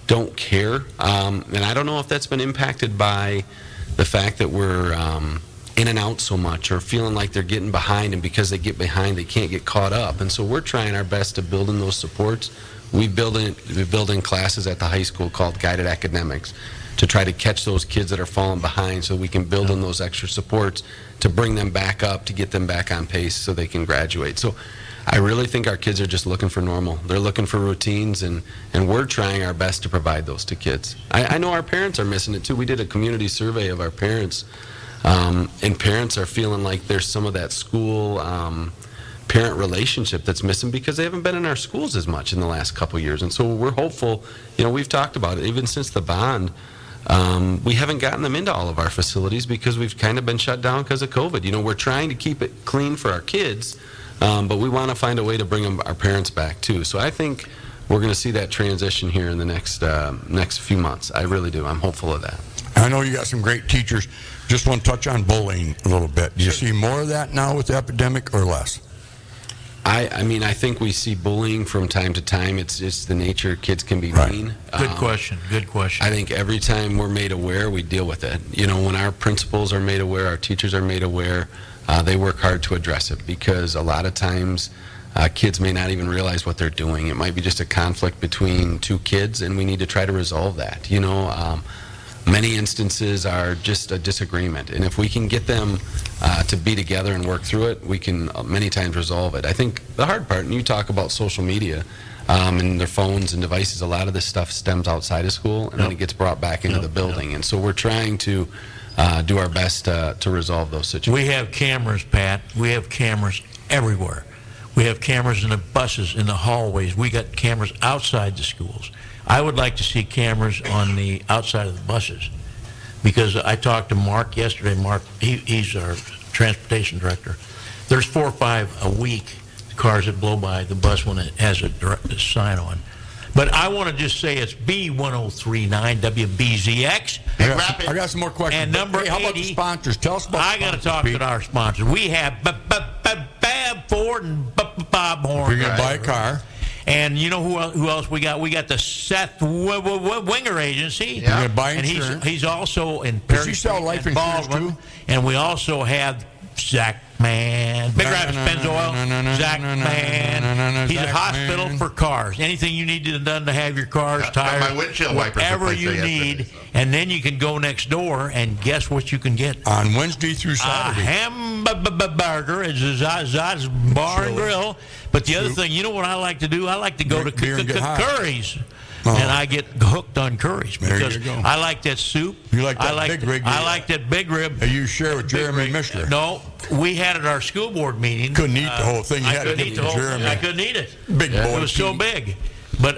don't care. And I don't know if that's been impacted by the fact that we're in and out so much or feeling like they're getting behind, and because they get behind, they can't get caught up. And so we're trying our best to build in those supports. We build in classes at the high school called Guided Academics to try to catch those kids that are falling behind so we can build in those extra supports to bring them back up, to get them back on pace so they can graduate. So I really think our kids are just looking for normal. They're looking for routines, and we're trying our best to provide those to kids. I know our parents are missing it too. We did a community survey of our parents, and parents are feeling like there's some of that school parent relationship that's missing because they haven't been in our schools as much in the last couple of years. And so we're hopeful. We've talked about it even since the bond. We haven't gotten them into all of our facilities because we've kind of been shut down because of COVID. We're trying to keep it clean for our kids, but we want to find a way to bring our parents back too. So I think we're going to see that transition here in the next few months. I really do. I'm hopeful of that. I know you got some great teachers. Just want to touch on bullying a little bit. Do you see more of that now with the epidemic or less? I think we see bullying from time to time. It's the nature. Kids can be mean. Good question. I think every time we're made aware, we deal with it. When our principals are made aware, our teachers are made aware, they work hard to address it because a lot of times kids may not even realize what they're doing. It might be just a conflict between two kids, and we need to try to resolve that. Many instances are just a disagreement, and if we can get them to be together and work through it, we can many times resolve it. I think the hard part, and you talk about social media and their phones and devices, a lot of this stuff stems outside of school, and then it gets brought back into the building. And so we're trying to do our best to resolve those situations. We have cameras, Pat. We have cameras everywhere. We have cameras in the buses, in the hallways. We got cameras outside the schools. I would like to see cameras on the outside of the buses because I talked to Mark yesterday. Mark, he's our transportation director. There's 4 or 5 a week cars that blow by the bus when it has a Oh, sign on. But I want to just say it's B1039 WBZX. I got some more questions. And number 80. How about the sponsors? Tell us about I got to talk to our sponsors. We have Bab Ford and Bob Horn. If you're going to buy a car. And you know who else we got? We got the Seth Winger Agency. You're going to buy and insurance. he's also in Does Perry he sell Street life and insurance Baldwin. too? And we also have Zach Man man. Big Rapids, Pennzoil, Zach, man. He's a Zach, hospital man. for cars. Anything you need done to have your cars, Got tires, my windshield wipers whatever replaced you there yesterday, need. so. And then you can go next door, and guess what you can get? On Wednesday through A Saturday. hamburger at Zaz's Bar and Grill. But the other thing, you know what I like to do? I like to go Drink to beer and get high. Curries. Oh. And I get hooked on Curries There you because go. I like that soup. You like that I big rig? I like that big rib. That you share with Jeremy Mishler. No, we had at our school board meeting. Couldn't eat the whole thing. You I had to couldn't give eat it the to whole thing. Jeremy. I couldn't eat it. Big boy. It was so big. But,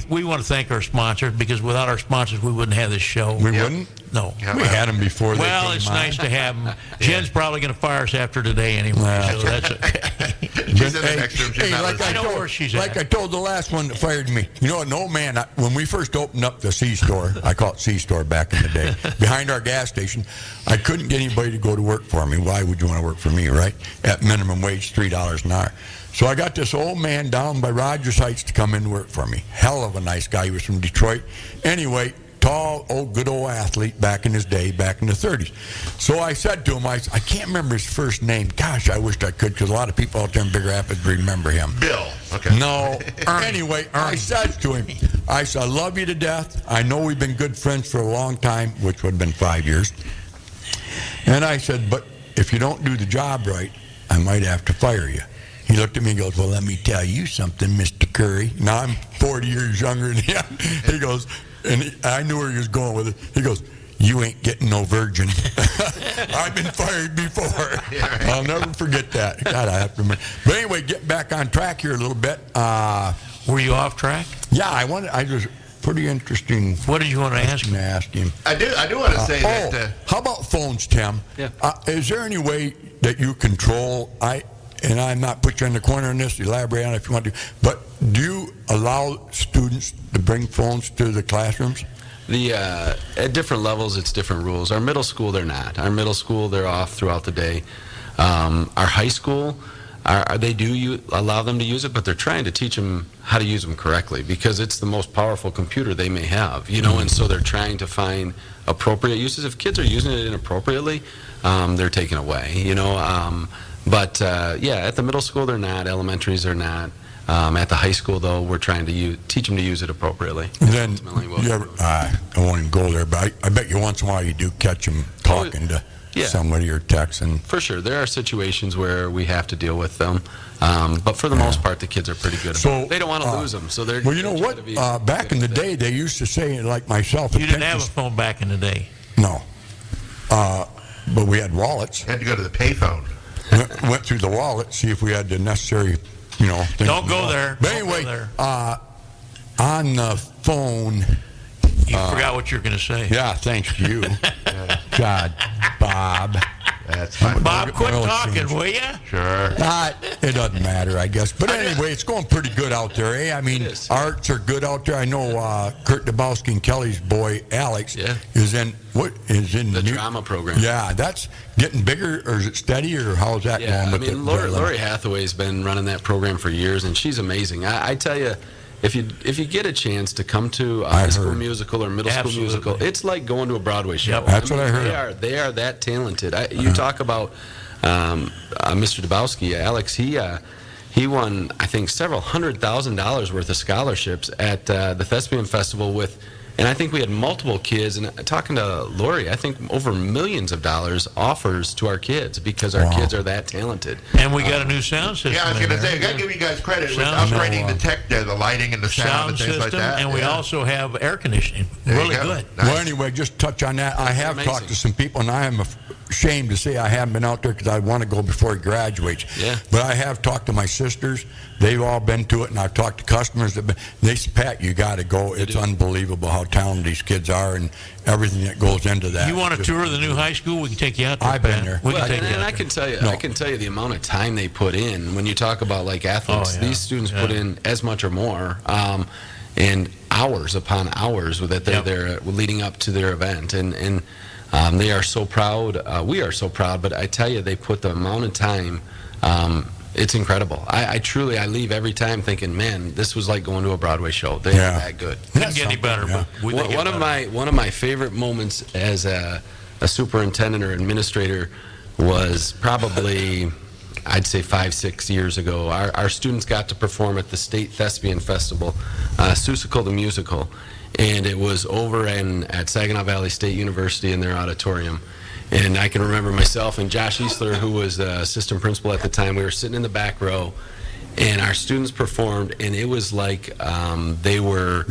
we want to thank our sponsors because without our sponsors, we wouldn't have this show. We wouldn't? No. Yeah, We had them before they Well, came it's on. nice to have them. Jen's probably going to fire us after today anyway, so that's okay. She's in the next room. She's not like listening. I know where she's like at. I told the last one that fired me, you know, an old man, when we first opened up the C-store, I call it C-store back in the day, behind our gas station, I couldn't get anybody to go to work for me. Why would you want to work for me, right? At minimum wage, $3 an hour. So I got this old man down by Rogers Heights to come in and work for me. Hell of a nice guy. He was from Detroit. Anyway, tall, good old athlete back in his day, back in the 30s. So I said to him, I can't remember his first name. Gosh, I wished I could because a lot of people out there in Big Rapids remember him. Bill. Okay. No. Anyway, I said to him, I said, I love you to death. I know we've been good friends for a long time, which would have been 5 years. And I said, but if you don't do the job right, I might have to fire you. He looked at me and goes, well, let me tell you something, Mr. Curry. Now I'm 40 years younger than him. He goes, and I knew where he was going with it. He goes, you ain't getting no virgin. I've been fired before. I'll never forget that. God, I have to remember. But anyway, getting back on track here a little bit. Were you off track? Yeah, I was pretty interesting What did you want to ask to me? ask him. I do want to say that. How about phones, Tim? Yeah. Is there any way that you control, and I'm not put you in the corner on this, elaborate on it if you want to, but do you allow students to bring phones to the classrooms? At different levels, it's different rules. Our middle school, they're not. Our middle school, they're off throughout the day. Our high school, they do allow them to use it, but they're trying to teach them how to use them correctly because it's the most powerful computer they may have, and so they're trying to find appropriate uses. If kids are using it inappropriately, they're taken away, But at the middle school, they're not. Elementaries, they're not. At the high school, though, we're trying to teach them to use it appropriately. Then, Ultimately, what you we're ever, doing. I won't even go there, but I bet you once in a while you do catch them talking to yeah. somebody or texting. For sure, there are situations where we have to deal with them, but for the most part, the kids are pretty good about it. They don't want to lose them, so they're. Well, you know they're what? trying to be Back good in the at that. day, they used to say, like myself, You didn't have a attention- phone back in the day. No. But we had wallets. Had to go to the payphone. Went through the wallet, see if we had the necessary, things. Don't go there. But Don't go anyway, there. on the phone, You forgot what you were going to say. yeah, thanks to you. God, Bob. That's fine. Bob, quit Oil talking, change. will you? Sure. It doesn't matter, I guess. But anyway, it's going pretty good out there, eh? I mean, It is. arts are good out there. I know Kurt Dabowski and Kelly's boy, Alex, Yeah. is in The new- drama program. Yeah, that's getting bigger, or is it steady, or how's that Yeah, going I with mean, the Lori Hathaway's been running that program for years, and she's amazing. I tell you, if you get a chance to come to a high school heard. musical or middle Absolutely. school musical, it's like going to a Broadway show. Yep. That's what I heard. They are that talented. You talk about Mr. Dabowski, Alex. He won, I think, several $100,000 worth of scholarships at the Thespian Festival with. And I think we had multiple kids, and talking to Lori, I think over millions of dollars offers to our kids because our kids are that talented. And we got a new sound system. Yeah, I was in going to there. say, I got to give you guys credit with Sound- upgrading the tech there, the lighting and the sound Sound and things system, like that. and we Yeah. also have air conditioning. There you Really go. good. Nice. Well, anyway, just touch on that. I have amazing. talked to some people, and I am ashamed to say I haven't been out there because I want to go before he graduates. Yeah. But I have talked to my sisters. They've all been to it, and I've talked to customers that they say, Pat, you got to go. It's unbelievable how talented these kids are and everything that goes into that. You want to tour the new high school? We can take you out there, I've been Pat. there. We can Well, take and you out I there. can tell you, No. I can tell you the amount of time they put in. When you talk about like athletes, Oh, yeah. these students Yeah. put in as much or more, and hours upon hours that they're Yep. there leading up to their event, and they are so proud. We are so proud, but I tell you, they put the amount of time. It's incredible. I truly, I leave every time thinking, man, this was like going to a Broadway show. They Yeah. are that good. Couldn't get any better, Yeah. but we think One it's of better. my favorite moments as a superintendent or administrator was probably I'd say 5-6 years ago. Our students got to perform at the State Thespian Festival, Seussical the Musical, and it was over at Saginaw Valley State University in their auditorium. And I can remember myself and Josh Eastler, who was the assistant principal at the time, we were sitting in the back row, and our students performed, and it was like they were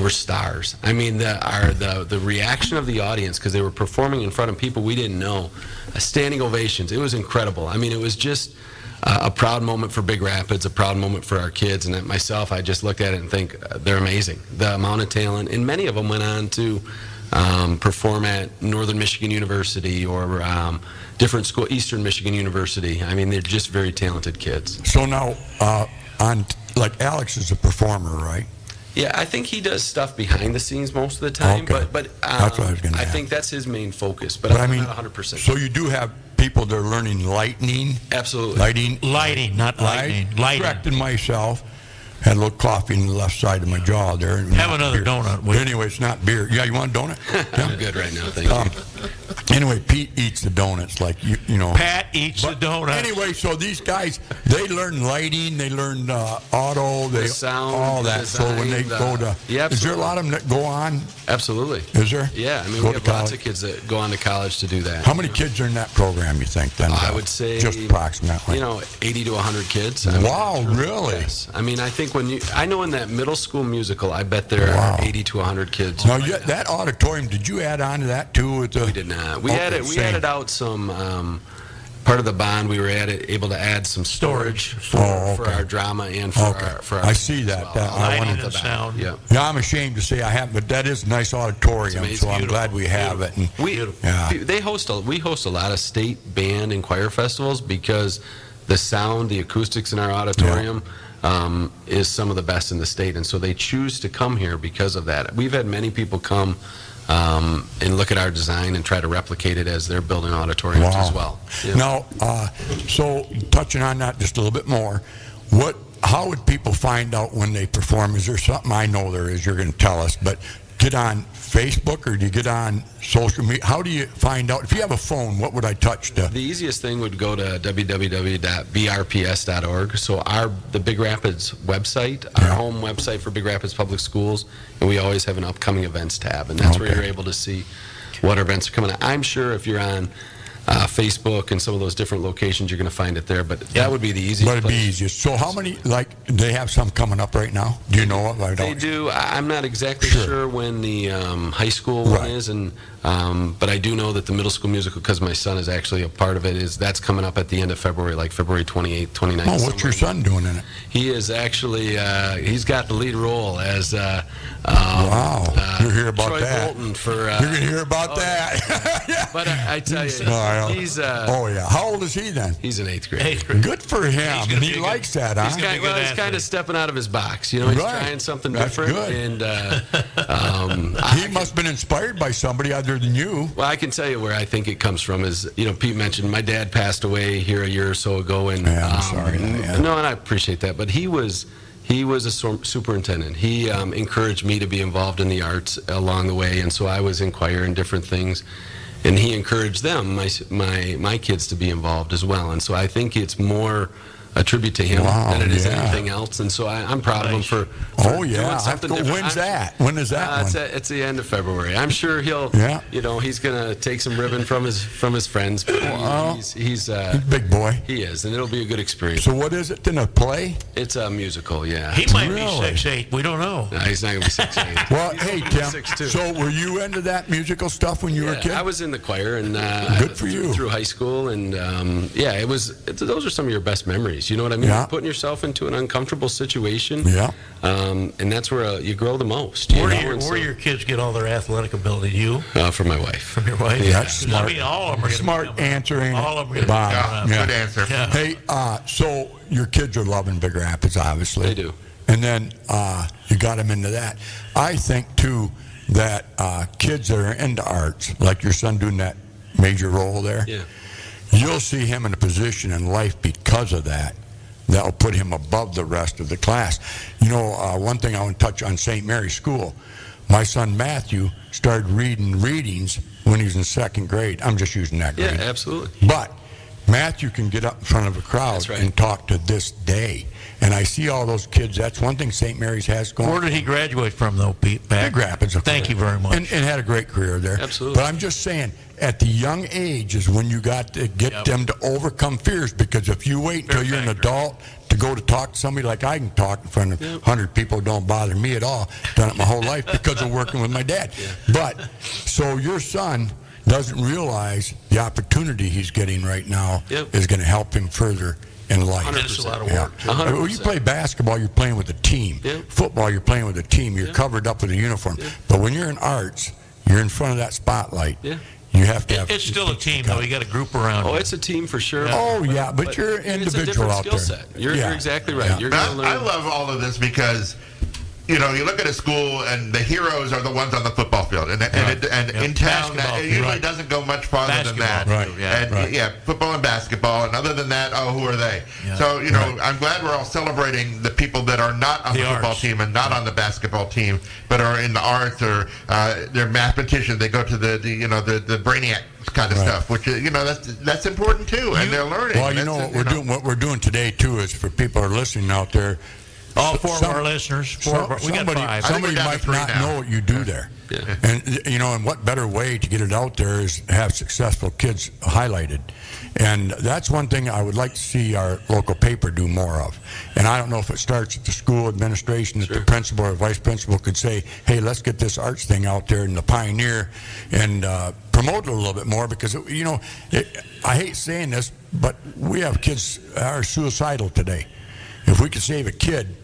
stars. I mean, the reaction of the audience, because they were performing in front of people we didn't know, standing ovations. It was incredible. I mean, it was just a proud moment for Big Rapids, a proud moment for our kids. And myself, I just looked at it and think they're amazing. The amount of talent, and many of them went on to perform at Northern Michigan University or different school, Eastern Michigan University. I mean, they're just very talented kids. So now, like Alex is a performer, right? Yeah, I think he does stuff behind the scenes most of the time, Okay. but That's what I was gonna I ask. think that's his main focus. But But I'm I mean, not 100%. so you do have people that are learning lighting, Absolutely. Lighting, not lightning. Lighting. Correcting myself. Had a little coffee in the left side of my jaw there. Have another donut, will you? Anyway, it's not beer. Yeah, you want a donut? I'm good right now, thank you. Anyway, Pete eats the donuts like you know. Pat eats the donut. Anyway, so these guys, they learn lighting, they learn auto, they sound, all that. So when they design, go to, yeah, is there a absolutely. lot of them that go on? Absolutely. Is there? Yeah, I mean, Go we to have lots college? of kids that go on to college to do that. How many kids are in that program? You think then? I would say, just approximately. 80 to 100 kids. I mean, Wow, really? Yes. I mean, I think I know in that middle school musical, I bet there Wow. are 80 to 100 kids. Now, that auditorium, did you add on to that too? With the, We did not. We Okay, added same. out some part of the bond. We were able to add some storage for okay. our drama and for Okay. our I see as that. well. That- I Lighting wanted and to- sound. Yeah. Yeah, I'm ashamed to say I haven't, but that is a nice auditorium, It's so I'm amazing. glad we have it. And, yeah. We host a lot of state band and choir festivals because the sound, the acoustics in our auditorium is some of the best in the state, and so they choose to come here because of that. We've had many people come and look at our design and try to replicate it as they're building auditoriums as well. Yeah. Now, so touching on that just a little bit more, how would people find out when they perform? Is there something? I know there is, you're going to tell us, but get on Facebook or do you get on social media? How do you find out? If you have a phone, what would I touch to? The easiest thing would go to www.brps.org. So the Big Rapids website, our home website for Big Rapids Public Schools, and we always have an upcoming events tab, and that's where Okay. you're able to see what events are coming up. I'm sure if you're on Facebook and some of those different locations, you're going to find it there, but that would be the easiest But it'd be place. easiest. So how many, they have some coming up right now? Do you know it? I They don't. do. I'm not exactly Sure. sure when the high school one Right. is, but I do know that the middle school musical, because my son is actually a part of it, that's coming up at the end of February, like February 28th, 29th. Oh, what's your son doing in it? He is actually, he's got the lead role as Wow. You'll hear about Troy that. Bolton for. You're going to hear about that. Yeah. But I tell you, he's Oh, yeah. How old is he then? he's in 8th grade. Eighth grade. Good for him. gonna And be he a good- likes that, huh? He's gonna be a good kind athlete. of stepping out of his box. You know, he's Right. trying something That's different. good. And He must have been inspired by somebody other than you. well, I can tell you where I think it comes from is, Pete mentioned my dad passed away here a year or so ago, and Yeah, I'm sorry, yeah. no, and I appreciate that. But he was a superintendent. He encouraged me to be involved in the arts along the way, and so I was inquiring different things. And he encouraged them, my kids, to be involved as well. And so I think it's more a tribute to him Wow, than it is yeah. anything else. And so I'm proud of him for Oh, doing yeah. I have to something go. different. When's that? When is that one? It's the end of February. I'm sure he'll, Yeah. he's going to take some ribbon from his friends. But he's He's a big boy. he is, and it'll be a good experience. So what is it then, a play? It's a musical, yeah. He might Really? be 6'8". We don't know. No, he's not going to be 6'8". Well, hey, Tim, 6'2". so were you into that musical stuff when you were a kid? I was in the choir and Good for you. through high school, and those are some of your best memories. You know what I mean? Yeah. Putting yourself into an uncomfortable situation, Yeah. and that's where you grow the most. Where know? do And so- your kids get all their athletic ability? You? from my wife. From your wife? Yeah, that's 'Cause, smart. I mean, all of them are going to Smart answer, ain't it? All of them are going to Bob? Yeah, good answer. Yeah. Hey, so your kids are loving Big Rapids, obviously. They do. And then you got them into that. I think, too, that kids that are into arts, like your son doing that major role there, Yeah. you'll see him in a position in life because of that. That'll put him above the rest of the class. One thing I want to touch on St. Mary's School. My son Matthew started reading readings when he was in 2nd grade. I'm just using that Yeah, grade. absolutely. But Matthew can get up in front of a crowd That's right. and talk to this day. And I see all those kids. That's one thing St. Mary's has going. Where did he graduate from, though, Pete? Big Rapids. Of Thank course. you very much. And had a great career there. Absolutely. But I'm just saying, at the young age is when you got to get them to overcome fears, because if you wait until you're an factor. adult to go to talk to somebody, like I can talk in front of 100 people, don't bother me at all. Done it my whole life because of working with my dad. But so your son doesn't realize the opportunity he's getting right now is going to help him further in life. 100%. It's a lot of Yeah. work. too. When you play basketball, you're playing with a team. Football, you're playing with a team. You're covered up with a uniform. But when you're in arts, you're in front of that spotlight. You have to have. It's still a team, though. You got a group around Oh, you. it's a team for sure. Oh yeah, but you're an It's a individual different out skill there. set. You're exactly right. Yeah. You're going to I learn. love all of this because, you look at a school and the heroes are the ones on the football field, and in town Basketball, it usually right. doesn't go much farther than that. Basketball, too, And right. football and basketball, and other than that, who are they? Yeah. So I'm glad we're all celebrating the people that are not on the football arts. team and not on the basketball team, but are in the arts or they're mathematicians. They go to the brainiac kind of Right. stuff, which that's important too, and they're learning. Well, you know what we're doing. What we're doing today too is for people who are listening out there. All four of our listeners. We got Somebody, 5. somebody we're down to might 3 not now. know what you do there. And and what better way to get it out there is have successful kids highlighted. And that's one thing I would like to see our local paper do more of. And I don't know if it starts at the school administration, that the principal or vice principal could say, hey, let's get this arts thing out there in the Pioneer and promote it a little bit more, because I hate saying this, but we have kids that are suicidal today. If we could save a kid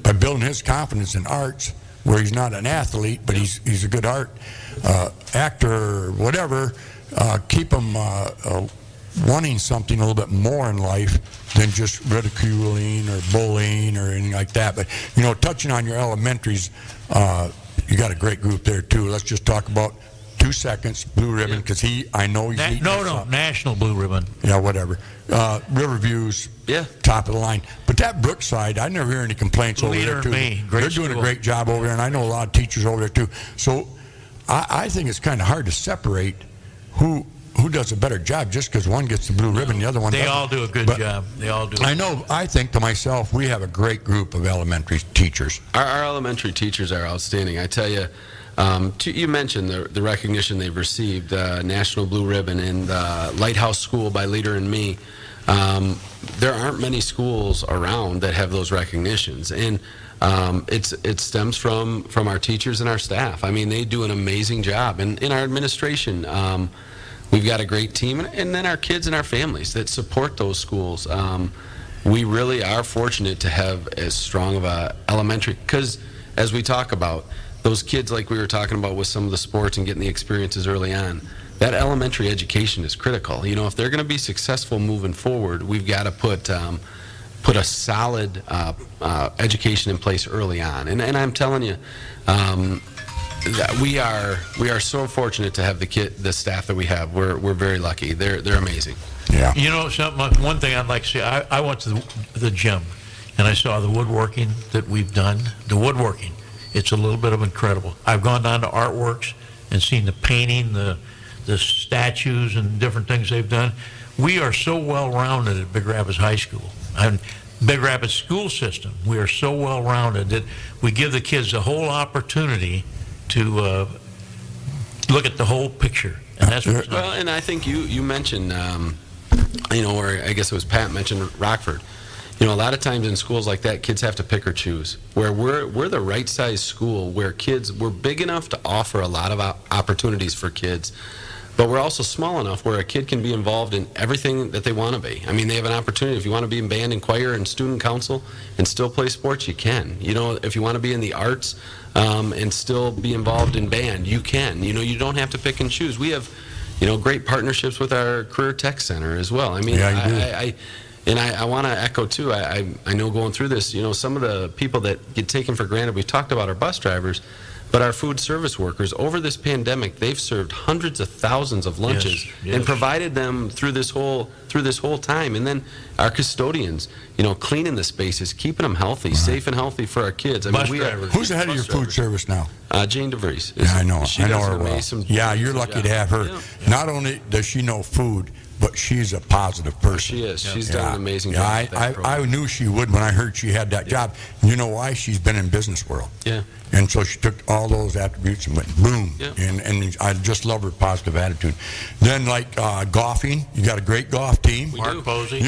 by building his confidence in arts, where he's not an athlete, but he's a good art actor or whatever, keep him wanting something a little bit more in life than just ridiculing or bullying or anything like that. But touching on your elementaries, you got a great group there too. Let's just talk about 2 seconds, Blue Ribbon, because I know he's eating something. National Blue Ribbon. Yeah, whatever. Riverview's top of the line. But that Brookside, I never hear any complaints over Leader there, too. in me. Great They're doing school. a great job over there, and I know a lot of teachers over there, too. So I think it's kind of hard to separate who does a better job just because one gets the blue ribbon, the other one They doesn't. all do a good But job. They all do. I think to myself, we have a great group of elementary teachers. Our elementary teachers are outstanding. I tell you, you mentioned the recognition they've received, National Blue Ribbon and Lighthouse School by Leader in Me. There aren't many schools around that have those recognitions, and it stems from our teachers and our staff. I mean, they do an amazing job, and in our administration, we've got a great team, and then our kids and our families that support those schools. We really are fortunate to have as strong of a elementary, because as we talk about, those kids, like we were talking about with some of the sports and getting the experiences early on, that elementary education is critical. If they're going to be successful moving forward, we've got to put a solid education in place early on. And I'm telling you, that we are so fortunate to have the staff that we have. We're very lucky. They're amazing. Yeah. Something. One thing I'd like to say. I went to the gym, and I saw the woodworking that we've done. The woodworking. It's a little bit of incredible. I've gone down to Artworks and seen the painting, the statues and different things they've done. We are so well-rounded at Big Rapids High School. And Big Rapids school system, we are so well-rounded that we give the kids the whole opportunity to look at the whole picture. And that's what's Well, and I think you mentioned, or I guess it was Pat mentioned Rockford. A lot of times in schools like that, kids have to pick or choose. Where we're the right size school, where we're big enough to offer a lot of opportunities for kids, but we're also small enough where a kid can be involved in everything that they want to be. I mean, they have an opportunity. If you want to be in band and choir and student council and still play sports, you can. If you want to be in the arts and still be involved in band, you can. You don't have to pick and choose. We have, great partnerships with our Career Tech Center as well. I mean, I want to echo, too, I know going through this, some of the people that get taken for granted, we've talked about our bus drivers, but our food service workers, over this pandemic, they've served hundreds of thousands of lunches and provided them through this whole time. And then our custodians, cleaning the spaces, keeping them healthy, safe and healthy for our kids. Bus drivers. Who's the head of your food service now? Jane DeVries. Yeah, I know. She I know does her an well. amazing Yeah, you're lucky job. to have her. Yeah. Not only does she know food, but she's a positive person. She is. She's done an amazing job with that I program. knew she would when I heard she had that job. You know why? She's been in business world. Yeah. And so she took all those attributes and went boom. Yeah. And I just love her positive attitude. Then like golfing, you got a great golf team. Mark Posey.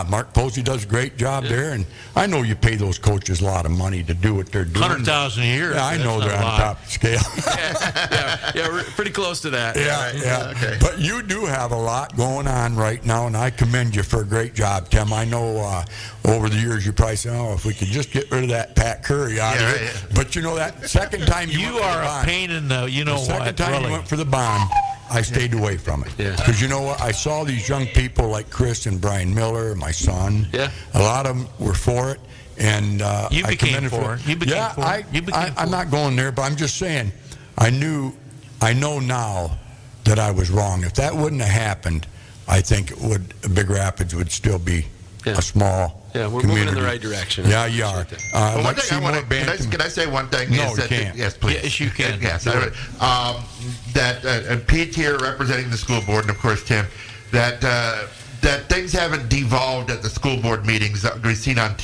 Mark Posey does a great job there. And I know you pay those coaches a lot of money to do what they're doing. $100,000 a year. Yeah, I know That's they're not a on lot. top of the scale. Yeah, we're pretty close to that. Yeah. Okay. But you do have a lot going on right now, and I commend you for a great job, Tim. I know over the years you probably say, oh, if we could just get rid of that Pat Curry out of Yeah, it. right. But you know that second time you You went for are the a bond, pain in the, you know the second what, time really. you went for the bond, I stayed away from it. Yeah. Because you know what? I saw these young people like Chris and Brian Miller, my son. Yeah. A lot of them were for it. And You I became commended for it. You became yeah, for it. You became I'm for not going there, but I'm just saying, I know now that I was wrong. If that wouldn't have happened, I think Big Rapids would still be Yeah. a small Yeah, we're community. moving in the right direction. Yeah, you are. Appreciate Well, one Let's see thing I more want to, bantam. can I say one thing? No, Is you that- can't. Yes, please. Yes, you can. Yes. Do it. And Pete here representing the school board, and of course Tim, that things haven't devolved at the school board meetings that we've seen on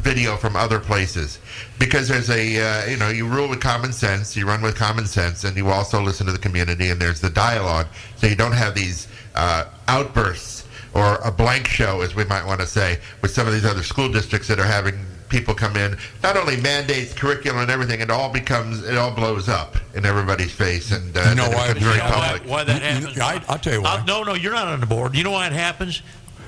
video from other places. Because there's you rule with common sense, you run with common sense, and you also listen to the community, and there's the dialogue. So you don't have these outbursts or a blank show, as we might want to say, with some of these other school districts that are having people come in, not only mandates, curriculum, and everything, it all blows up in everybody's face, and You know it why- becomes very you know public. Why that You- happens? I'll tell you why. No, you're not on the board. You know why it happens?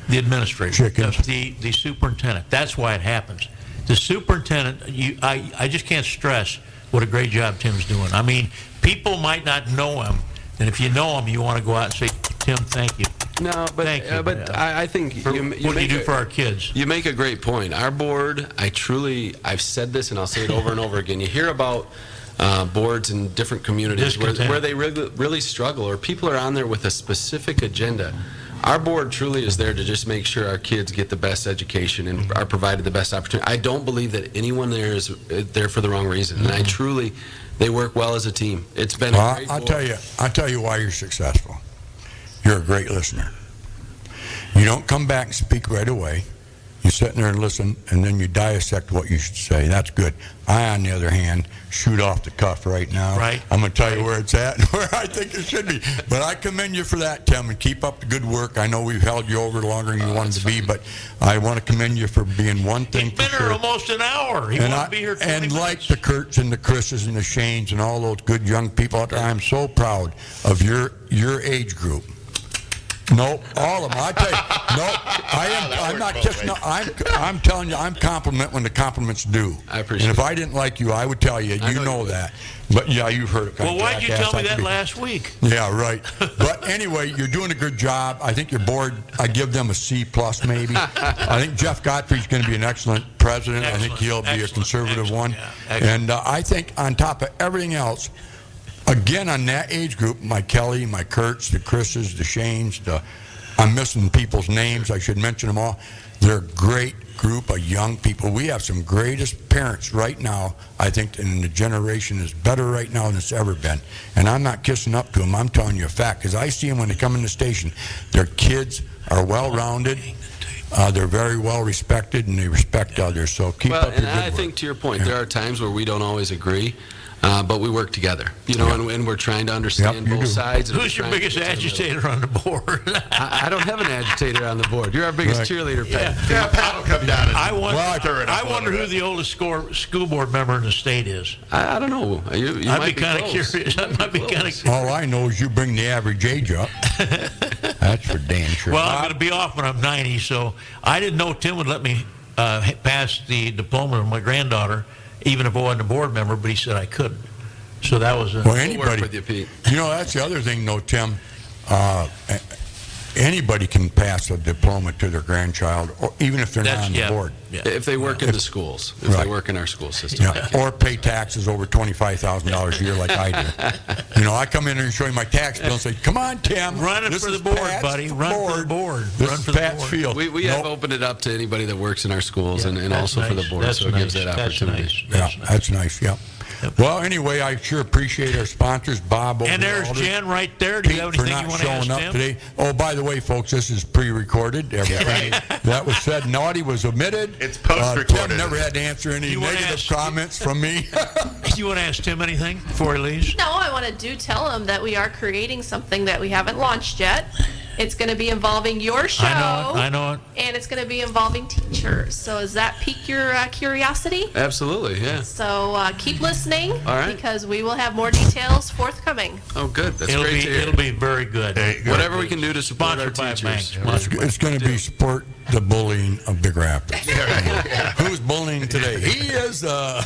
The administrator. Chickens. The superintendent. That's why it happens. The superintendent, I just can't stress what a great job Tim's doing. I mean, people might not know him, and if you know him, you want to go out and say, Tim, thank you. No, but Thank you. I think For you what do you make do a- for our kids? You make a great point. Our board, I've said this and I'll say it over and over again. You hear about boards in different communities Discontent. where they really struggle, or people are on there with a specific agenda. Our board truly is there to just make sure our kids get the best education and are provided the best opportunity. I don't believe that anyone there is there for the wrong reason, and they work well as a team. It's been a Well, great I'll board. tell you why you're successful. You're a great listener. You don't come back and speak right away. You sit there and listen, and then you dissect what you should say. That's good. I, on the other hand, shoot off the cuff right now. Right. I'm going to tell you where it's at and where I think it should be. But I commend you for that, Tim, and keep up the good work. I know we've held you over longer than you wanted to be, but I want to commend you for being one thing He's for been sure. here almost an hour. He And wanted to be here 20 and like minutes. the Kurts and the Chris's and the Shanes and all those good young people out there, I'm so proud of your age group. Nope, all of them. I tell you, nope. I'm not just. No, I'm telling you, I'm compliment when the compliments due. I appreciate And if it. I didn't like you, I would tell you. I You know know you would. that. But yeah, you've heard it. Well, why'd you jackass tell me I could that be. last week? Yeah, right. But anyway, you're doing a good job. I think your board, I give them a C+ maybe. I think Jeff Godfrey's going to be an excellent president. I think he'll be a Excellent, conservative excellent, one. yeah, excellent. And I think on top of everything else, again, on that age group, my Kelly, my Kurtz, the Chris's, the Shanes, I'm missing people's names. I should mention them all. They're a great group of young people. We have some greatest parents right now. I think in the generation is better right now than it's ever been. And I'm not kissing up to them. I'm telling you a fact because I see them when they come in the station. Their kids are well-rounded. They're very well respected, and they respect others. So keep Well, up your and good I work. think to your point, there are times where we don't always agree, but we work together. You know, and we're trying to understand you both do. sides. and Who's we're your trying to biggest get to the middle. agitator on the board? I don't have an agitator on the board. You're our biggest Right. cheerleader, Pat. Yeah, Pat will come down and I wonder, stir it up a I wonder little who bit. the oldest school board member in the state is. I don't know. You I'd might be kind of close. curious. You I might be close. kind of. All I know is you bring the average age up. That's for damn sure. Well, I'm going to be off when I'm 90, so I didn't know Tim would let me pass the diploma to my granddaughter, even if I wasn't a board member. But he said I couldn't. So that was a. Well, We'll anybody, work with you, Pete. You know, that's the other thing, though, Tim. Anybody can pass a diploma to their grandchild, or even if they're not That's on the board. Yeah. If they work in the schools, if Right. they work in our school system. Yeah, or pay taxes over $25,000 a year like I do. You know, I come in here and show you my tax bill and say, "Come on, Tim, Run it this for is the board, Pat's buddy. Run for the board. This Run is for the Pat's board." field." We have Nope. opened it up to anybody that works in our schools and that's also for the nice. board, That's so it gives nice. that That's opportunity. nice. Yeah, that's nice. Yeah. Well, anyway, I sure appreciate our sponsors, Bob. And there's Overalder, Jen right there. Do you Pete have for anything you not want to ask showing up Tim? today. Oh, by the way, folks, this is pre-recorded. Everything that was said naughty was omitted. It's post-recorded. Tim never had to answer any You wanna negative ask- comments from me. You want to ask Tim anything before he leaves? No, I want to tell him that we are creating something that we haven't launched yet. It's going to be involving your show. I know it. And it's going to be involving teachers. So does that pique your curiosity? Absolutely, yeah. So keep listening. All right. Because we will have more details forthcoming. Oh, good. That's It'll great be to hear. it'll be very good. Whatever we can do to support our Sponsored by teachers. banks. It's going to be support the bullying of Big Rapids. Who's bullying today? He is. Well,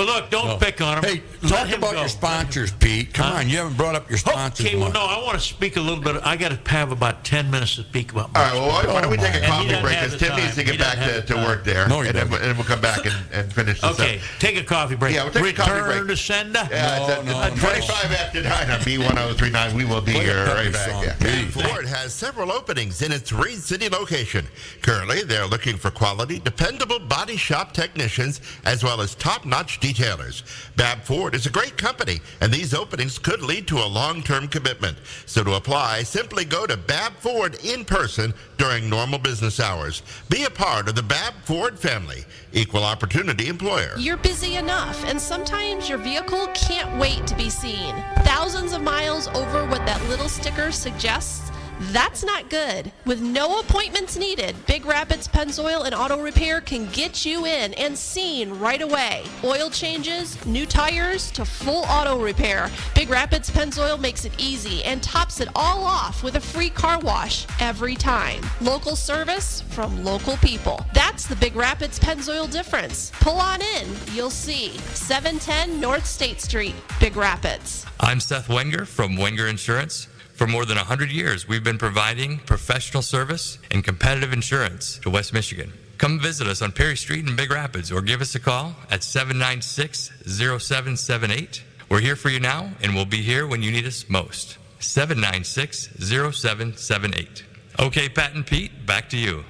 look, don't pick on him. Hey, Let talk him about go. your sponsors, Pete. Come on, you haven't brought up your sponsors. Okay, well, much. no, I want to speak a little bit. I got to have about 10 minutes to speak about All right, well, why don't we take a And he coffee doesn't break have because the Tim needs to time. get He back doesn't have to the work there. No, he and then doesn't. we'll come back and finish this Okay, up. take a coffee break. Yeah, we'll take a coffee break. Return to sender. Yeah, it's 25 after 9 on B1039. We will be here right back. Yeah. Pete. Ford has several openings in its Reed City location. Currently, they're looking for quality, dependable body shop technicians as well as top-notch detailers. Bab Ford is a great company, and these openings could lead to a long-term commitment. So to apply, simply go to Bab Ford in person during normal business hours. Be a part of the Bab Ford family. Equal opportunity employer. You're busy enough, and sometimes your vehicle can't wait to be seen. Thousands of miles over what that little sticker suggests. That's not good. With no appointments needed, Big Rapids Pennzoil and Auto Repair can get you in and seen right away. Oil changes, new tires, to full auto repair. Big Rapids Pennzoil makes it easy and tops it all off with a free car wash every time. Local service from local people. That's the Big Rapids Pennzoil difference. Pull on in. You'll see. 710 North State Street, Big Rapids. I'm Seth Wenger from Wenger Insurance. For more than 100 years, we've been providing professional service and competitive insurance to West Michigan. Come visit us on Perry Street in Big Rapids or give us a call at 796-0778. We're here for you now, and we'll be here when you need us most. 796-0778. Okay, Pat and Pete, back to you.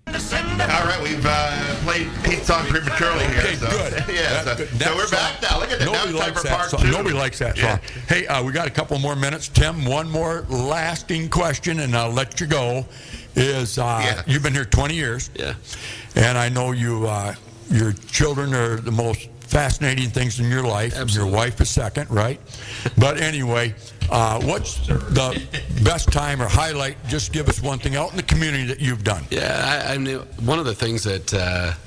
All right, we've played Pete's song prematurely here. Okay, so. good. Yeah, so That we're song- back now. Look at that. Now Nobody it's time likes for that part song. 2. Nobody likes that Yeah. song. Hey, we got a couple more minutes. Tim, one more lasting question, and I'll let you go. You've been here 20 years. Yeah. And I know your children are the most fascinating things in your life. Absolutely. Your wife is second, right? But anyway, what's the best time or highlight? Just give us one thing out in the community that you've done. Yeah, I mean, one of the things that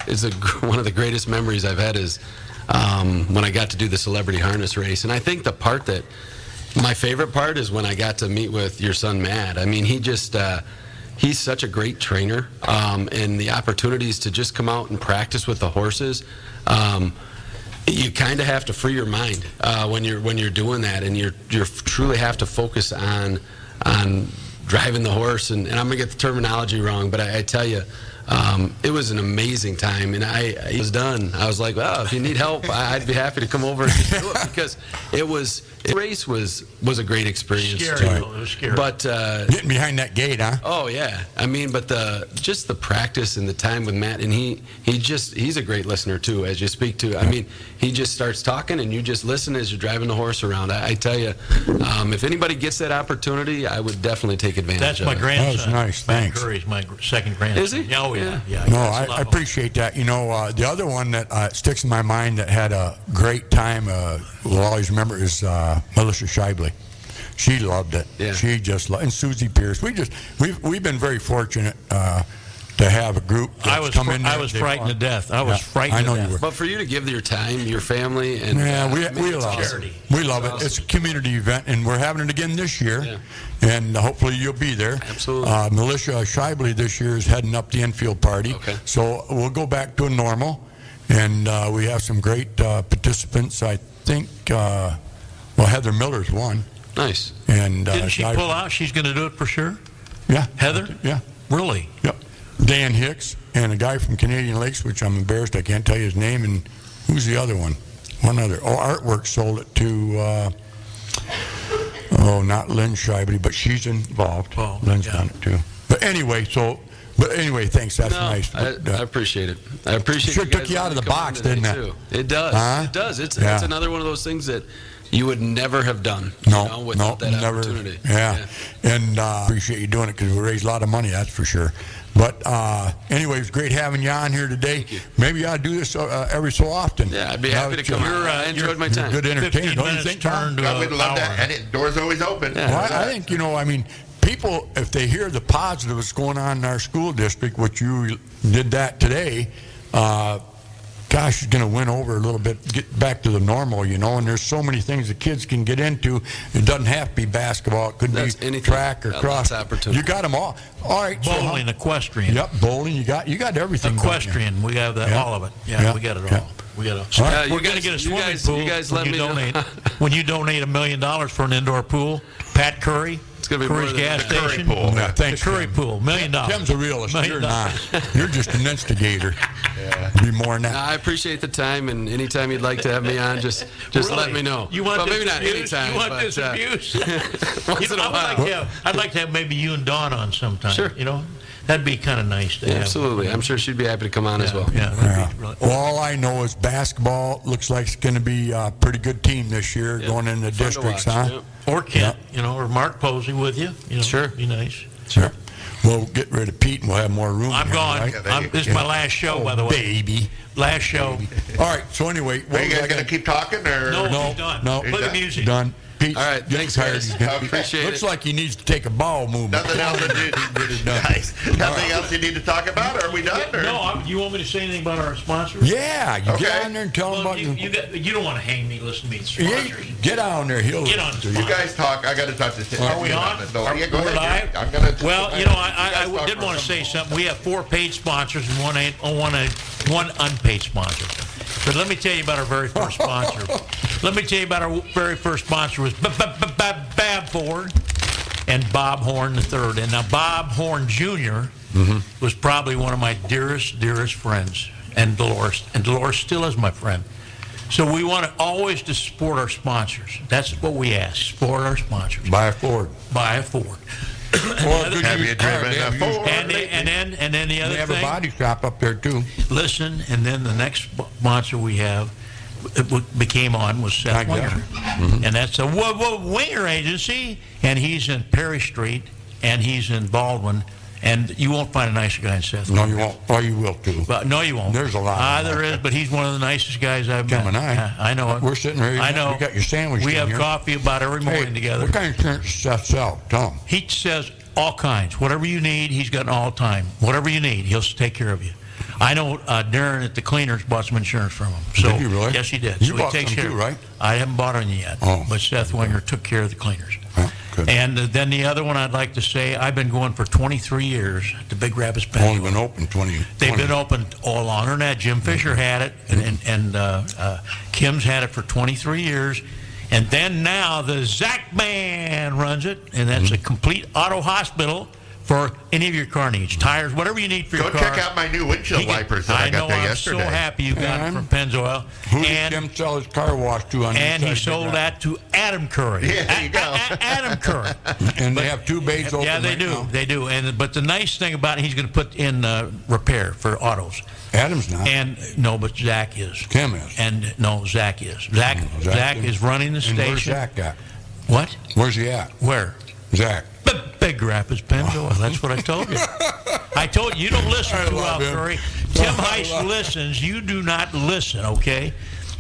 is one of the greatest memories I've had is when I got to do the celebrity harness race. And I think the part that my favorite part is when I got to meet with your son, Matt. I mean, he's such a great trainer, and the opportunities to just come out and practice with the horses. You kind of have to free your mind when you're doing that, and you truly have to focus on driving the horse. And I'm gonna get the terminology wrong, but I tell you, it was an amazing time. And I was done. I was like, well, if you need help, I'd be happy to come over and just do it, because the race was a great experience. Scary, too. though. It was scary. But Getting behind that gate, huh? oh yeah, I mean, but just the practice and the time with Matt, and he's a great listener too. As you speak to, I mean, he just starts talking, and you just listen as you're driving the horse around. I tell you, if anybody gets that opportunity, I would definitely take advantage. That's of my it. grandson. That was nice, thanks. Curries, my second grandson. Is he? Oh, yeah. Yeah. No, That's a I lot of appreciate that. You know, the other one that sticks in my mind that had a great time, we'll always remember, is Melissa Shibley. She loved it. Yeah. She just loved, and Susie Pierce. We've been very fortunate to have a group that's come in there. I was frightened to death. I was frightened I know to death. you were. But for you to give your time, your family, and Yeah, we it's love awesome. it. We love it. It's a community event, and we're having it again this year. Yeah. And hopefully you'll be there. Absolutely. Melissa Shibley this year is heading up the infield party. Okay. So we'll go back to a normal, and we have some great participants. I think, Heather Miller's one. Nice. And Didn't she guy- pull out? She's going to do it for sure? Yeah. Heather? Yeah. Really? Yep. Dan Hicks and a guy from Canadian Lakes, which I'm embarrassed I can't tell you his name. And who's the other one? One other. Oh, Artwork sold it to, not Lynn Shibley, but she's involved. Oh, Lynn's yeah. done it too. But anyway, so But anyway, thanks. That's No, nice. I appreciate it. I appreciate Sure you took guys you out of letting the me come box, on today, didn't it? too. It does. Huh? It does. It's Yeah. another one of those things that you would never have done No, without that never. opportunity. Yeah. And appreciate you doing it because we raised a lot of money, that's for sure. But anyway, it's great having you on here today. Maybe you ought to do this every so often. Yeah, I'd be happy to come. I enjoyed my You're time. good entertainer. 15 Don't you minutes think, Tom? turned to Well, we'd an love hour. that. And door's always open. Yeah. Well, I think, people, if they hear the positive that's going on in our school district, which you did that today, gosh, it's going to win over a little bit, get back to the normal, and there's so many things the kids can get into. It doesn't have to be basketball. It could That's be anything. track or Got cross. lots of opportunity. You got them all. All right. Bowling, equestrian. Yep, bowling. You got everything. don't you? Equestrian, we have that, Yeah. all of it. Yeah, Yeah. we got it Yeah. all. We got it. All right. We're You going to guys- get a you swimming guys- pool you guys when let you me know. donate. When you donate $1 million for an indoor pool, Pat Curry, It's gonna be more Curry's than gas that. Curry station. pool. Yeah, thanks, The Curry Tim. pool, $1 million. Tim's a realist. $1 You're million. not. You're just an instigator. Be more than that. I appreciate the time, and anytime you'd like to have me on, just let Really? me know. You want well, this maybe not abuse? anytime. You want but, this abuse? once in a while. I'd like to have maybe you and Dawn on sometime. Sure. That'd be kind of nice to Yeah, have. absolutely. I'm sure she'd be happy to come on as well. Yeah, that'd be really. Well, all I know is basketball looks like it's going to be a pretty good team this year Yeah. going into the Fun to districts, watch, huh? yeah. Or Kent, or Mark Posey with you. Sure. Be nice. Sure. We'll get rid of Pete and we'll have more room. I'm here, gone. right? Yeah, there you This is go. my last show, by the way. Baby. Last show. All right. So anyway, Are you guys going to keep talking? Or? No, No, he's done. no. Play the He's music. done. Pete, All right, getting thanks, tired. guys. He's gonna- Appreciate Looks it. like he needs to take a bowel movement. Nothing else to do. Nice. Nothing else you need to talk about? Or are we done? Or? No, you want me to say anything about our sponsors? Yeah, you Okay. get on there and tell him Well, about you don't want to hang me. Listen to me. Yeah, Sponsors. get on there. He'll Get on. You guys talk. I got to talk to Tim. Are we on? No, yeah, go We're ahead. live? I'm gonna. Well, you I guys talk did for want to some- say something. We have 4 paid sponsors and one unpaid sponsor. But let me tell you about our very first sponsor. Let me tell you about our very first sponsor was Bab Ford and Bob Horn III. And now Bob Horn Jr. was probably one of my dearest friends, and Dolores still is my friend. So we want to always to support our sponsors. That's what we ask. Support our sponsors. buy a Ford. Buy a Ford. Or a good Have you used car. driven They a have used Ford? cars. And then the They other have a thing. body shop up there too. Listen, and then the next sponsor we have became on was Seth I guess. Winger, and that's a Winger agency, and he's in Perry Street, and he's in Baldwin, and you won't find a nicer guy than Seth. No, Winger. you won't. Oh, you will too. But no, you won't. There's a lot of them. There is, but he's one of the nicest guys I've Tim met. and I. I know it. We're sitting here. I know. We got your sandwich. We in have here. coffee about every morning Hey, together. what kind of insurance does Seth sell? Tell him. He says all kinds. Whatever you need, he's got all time. Whatever you need, he'll take care of you. I know Darren at the cleaners bought some insurance from him. So, Did you really? Yes, he did. You so bought he takes some care too, of right? I haven't bought any yet. Oh. But Seth Winger took care of the cleaners. Oh, good. And then the other one I'd like to say, I've been going for 23 years at the Big Rapids Pen. Only been open 20. They've been open all longer than that. Jim Fisher had it, and Kim's had it for 23 years. And then now the Zach Man runs it, and that's a complete auto hospital for any of your car needs, tires, whatever you need for Go your car. check out my new windshield wipers that I got there yesterday. I'm so happy you got it from Pennzoil. Who did And, Tim sell his car wash to on and the he inside sold Big that to Adam Curry. Yeah, there you go. Adam Curry. And they have 2 bays open Yeah, they right do. now. They do. But the nice thing about it, he's going to put in repair for autos. Adam's not. And no, but Zach is. Tim is. And no, Zach is. Zach is running the And station. where's Zach at? What? Where's he at? Where? Zach. Big Rapids, Pennzoil. That's what I told you. I told you don't listen I too well, love him. Curry. Tim Haist listens. You do not listen, okay?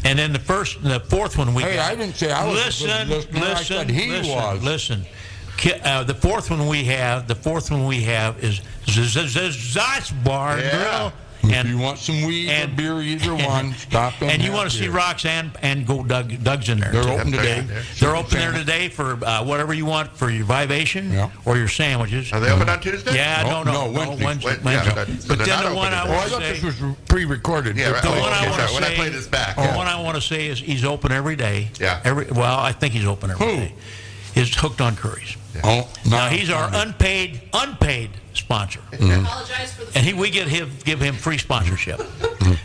And then the 4th one we Hey, got. I didn't say I was a good listener. I said he was. Listen. The 4th one we have is Zot's Bar and Yeah. Grill. If you want some weed and- or beer, either one, stop in. And you have want to see beer. Roxanne and go Doug's in there. They're too. open today. They're open there today for whatever you want for your vivation Yeah. or your sandwiches. Are they open on Tuesday? Yeah, No, no, Wednesday. Well, Wednesday. yeah, so But they're then not the one open I today. Oh, I want to thought this say, was pre-recorded. Yeah, right. the Oh, one I okay, want to sorry. When I say, play this back. the one I want to say is he's open every day. Yeah. Well, I think he's open every Who? day. is Hooked on Curries. Oh, Now he's our unpaid sponsor, Apologize for the and we give him free sponsorship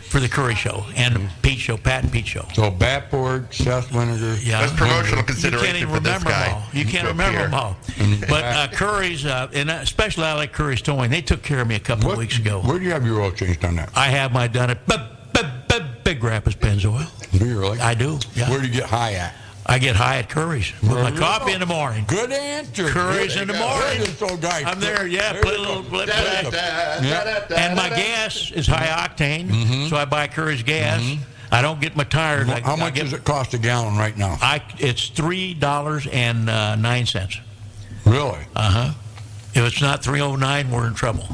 for the Curry Show and the Pete Show, Pat and Pete Show. So Bapford, Seth Winiger. Yeah. That's promotional You consideration can't even for this remember them guy. all. You can't Up remember here. them all. But Curry's, and especially I like Curry's Towing. They took care of me a couple of weeks ago. Where do you have your oil change done at? I have my done at Big Rapids Pennzoil. Do you really? I do. Yeah. Where do you get high at? I get high at Curry's with my coffee in the morning. Good answer. Curry's in the morning. I'm there. Yeah, There play a you little. go. And my gas is high octane, so I buy Curry's gas. I don't get my tires. How much does it cost a gallon right now? It's $3.09. Really? If it's not 309, we're in trouble.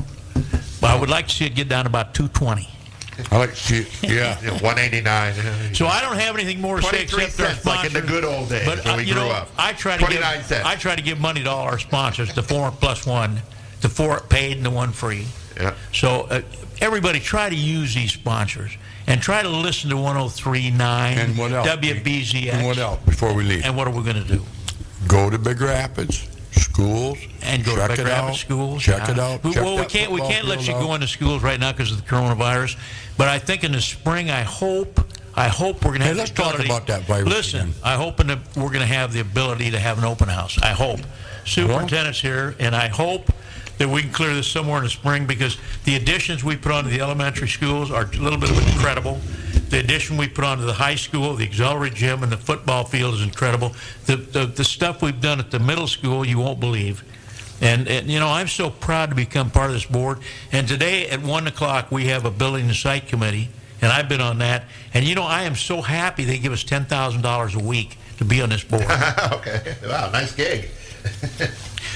But I would like to see it get down to about 220. I like to see it. Yeah. 189. So I don't have anything more to say 23 except our cents, like in the sponsors. good old days But when we grew up. I try to 29 cents. I try to give money to all our sponsors, the 4+1, the 4 paid and the 1 free. Yeah. So everybody try to use these sponsors and try to listen to 103.9 And what else? WBZX. And what else before we leave? And what are we going to do? Go to Big Rapids schools. And go check to Big it Rapids out, schools. Check it out. check Well, we that can't football let you field go out. into schools right now because of the coronavirus. But I think in the spring, I hope we're going to have. let's the talk ability- about that virus Listen, again. I hope we're going to have the ability to have an open house. I hope. Superintendent's here, and I hope that we can clear this somewhere in the spring because the additions we put onto the elementary schools are a little bit of incredible. The addition we put onto the high school, the auxiliary gym, and the football field is incredible. The stuff we've done at the middle school, you won't believe. And I'm so proud to become part of this board. And today at 1 o'clock, we have a building and site committee, and I've been on that. And, I am so happy they give us $10,000 a week to be on this board. Okay. Wow, nice gig.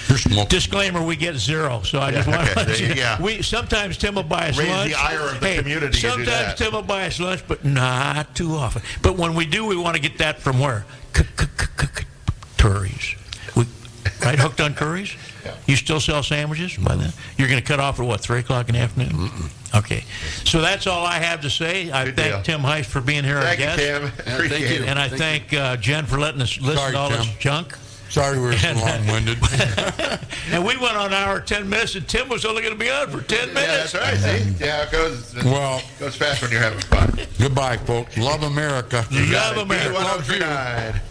You're smoking. Disclaimer, we get zero. So I just want to let you yeah. Sometimes Tim will buy us Raise lunch. the ire of the community to do Sometimes that. Tim will buy us lunch, but not too often. But when we do, we want to get that from where? Curries. Right? Hooked on Curries? You still sell sandwiches by then? You're going to cut off at what, 3 o'clock in the afternoon? Okay. So that's all I have to say. I Good thank deal. Tim Haist for being here, Thank our you, guest. Tim. Appreciate it. And I thank Jen for letting us listen Sorry, to all this Tim. junk. Sorry we were so long-winded. And we went on an hour 10 minutes, and Tim was only going to be on for 10 Yeah, minutes. that's right. See? Yeah, it goes. Well- goes fast when you're having fun. Goodbye, folks. Love America. Love America. B103.9.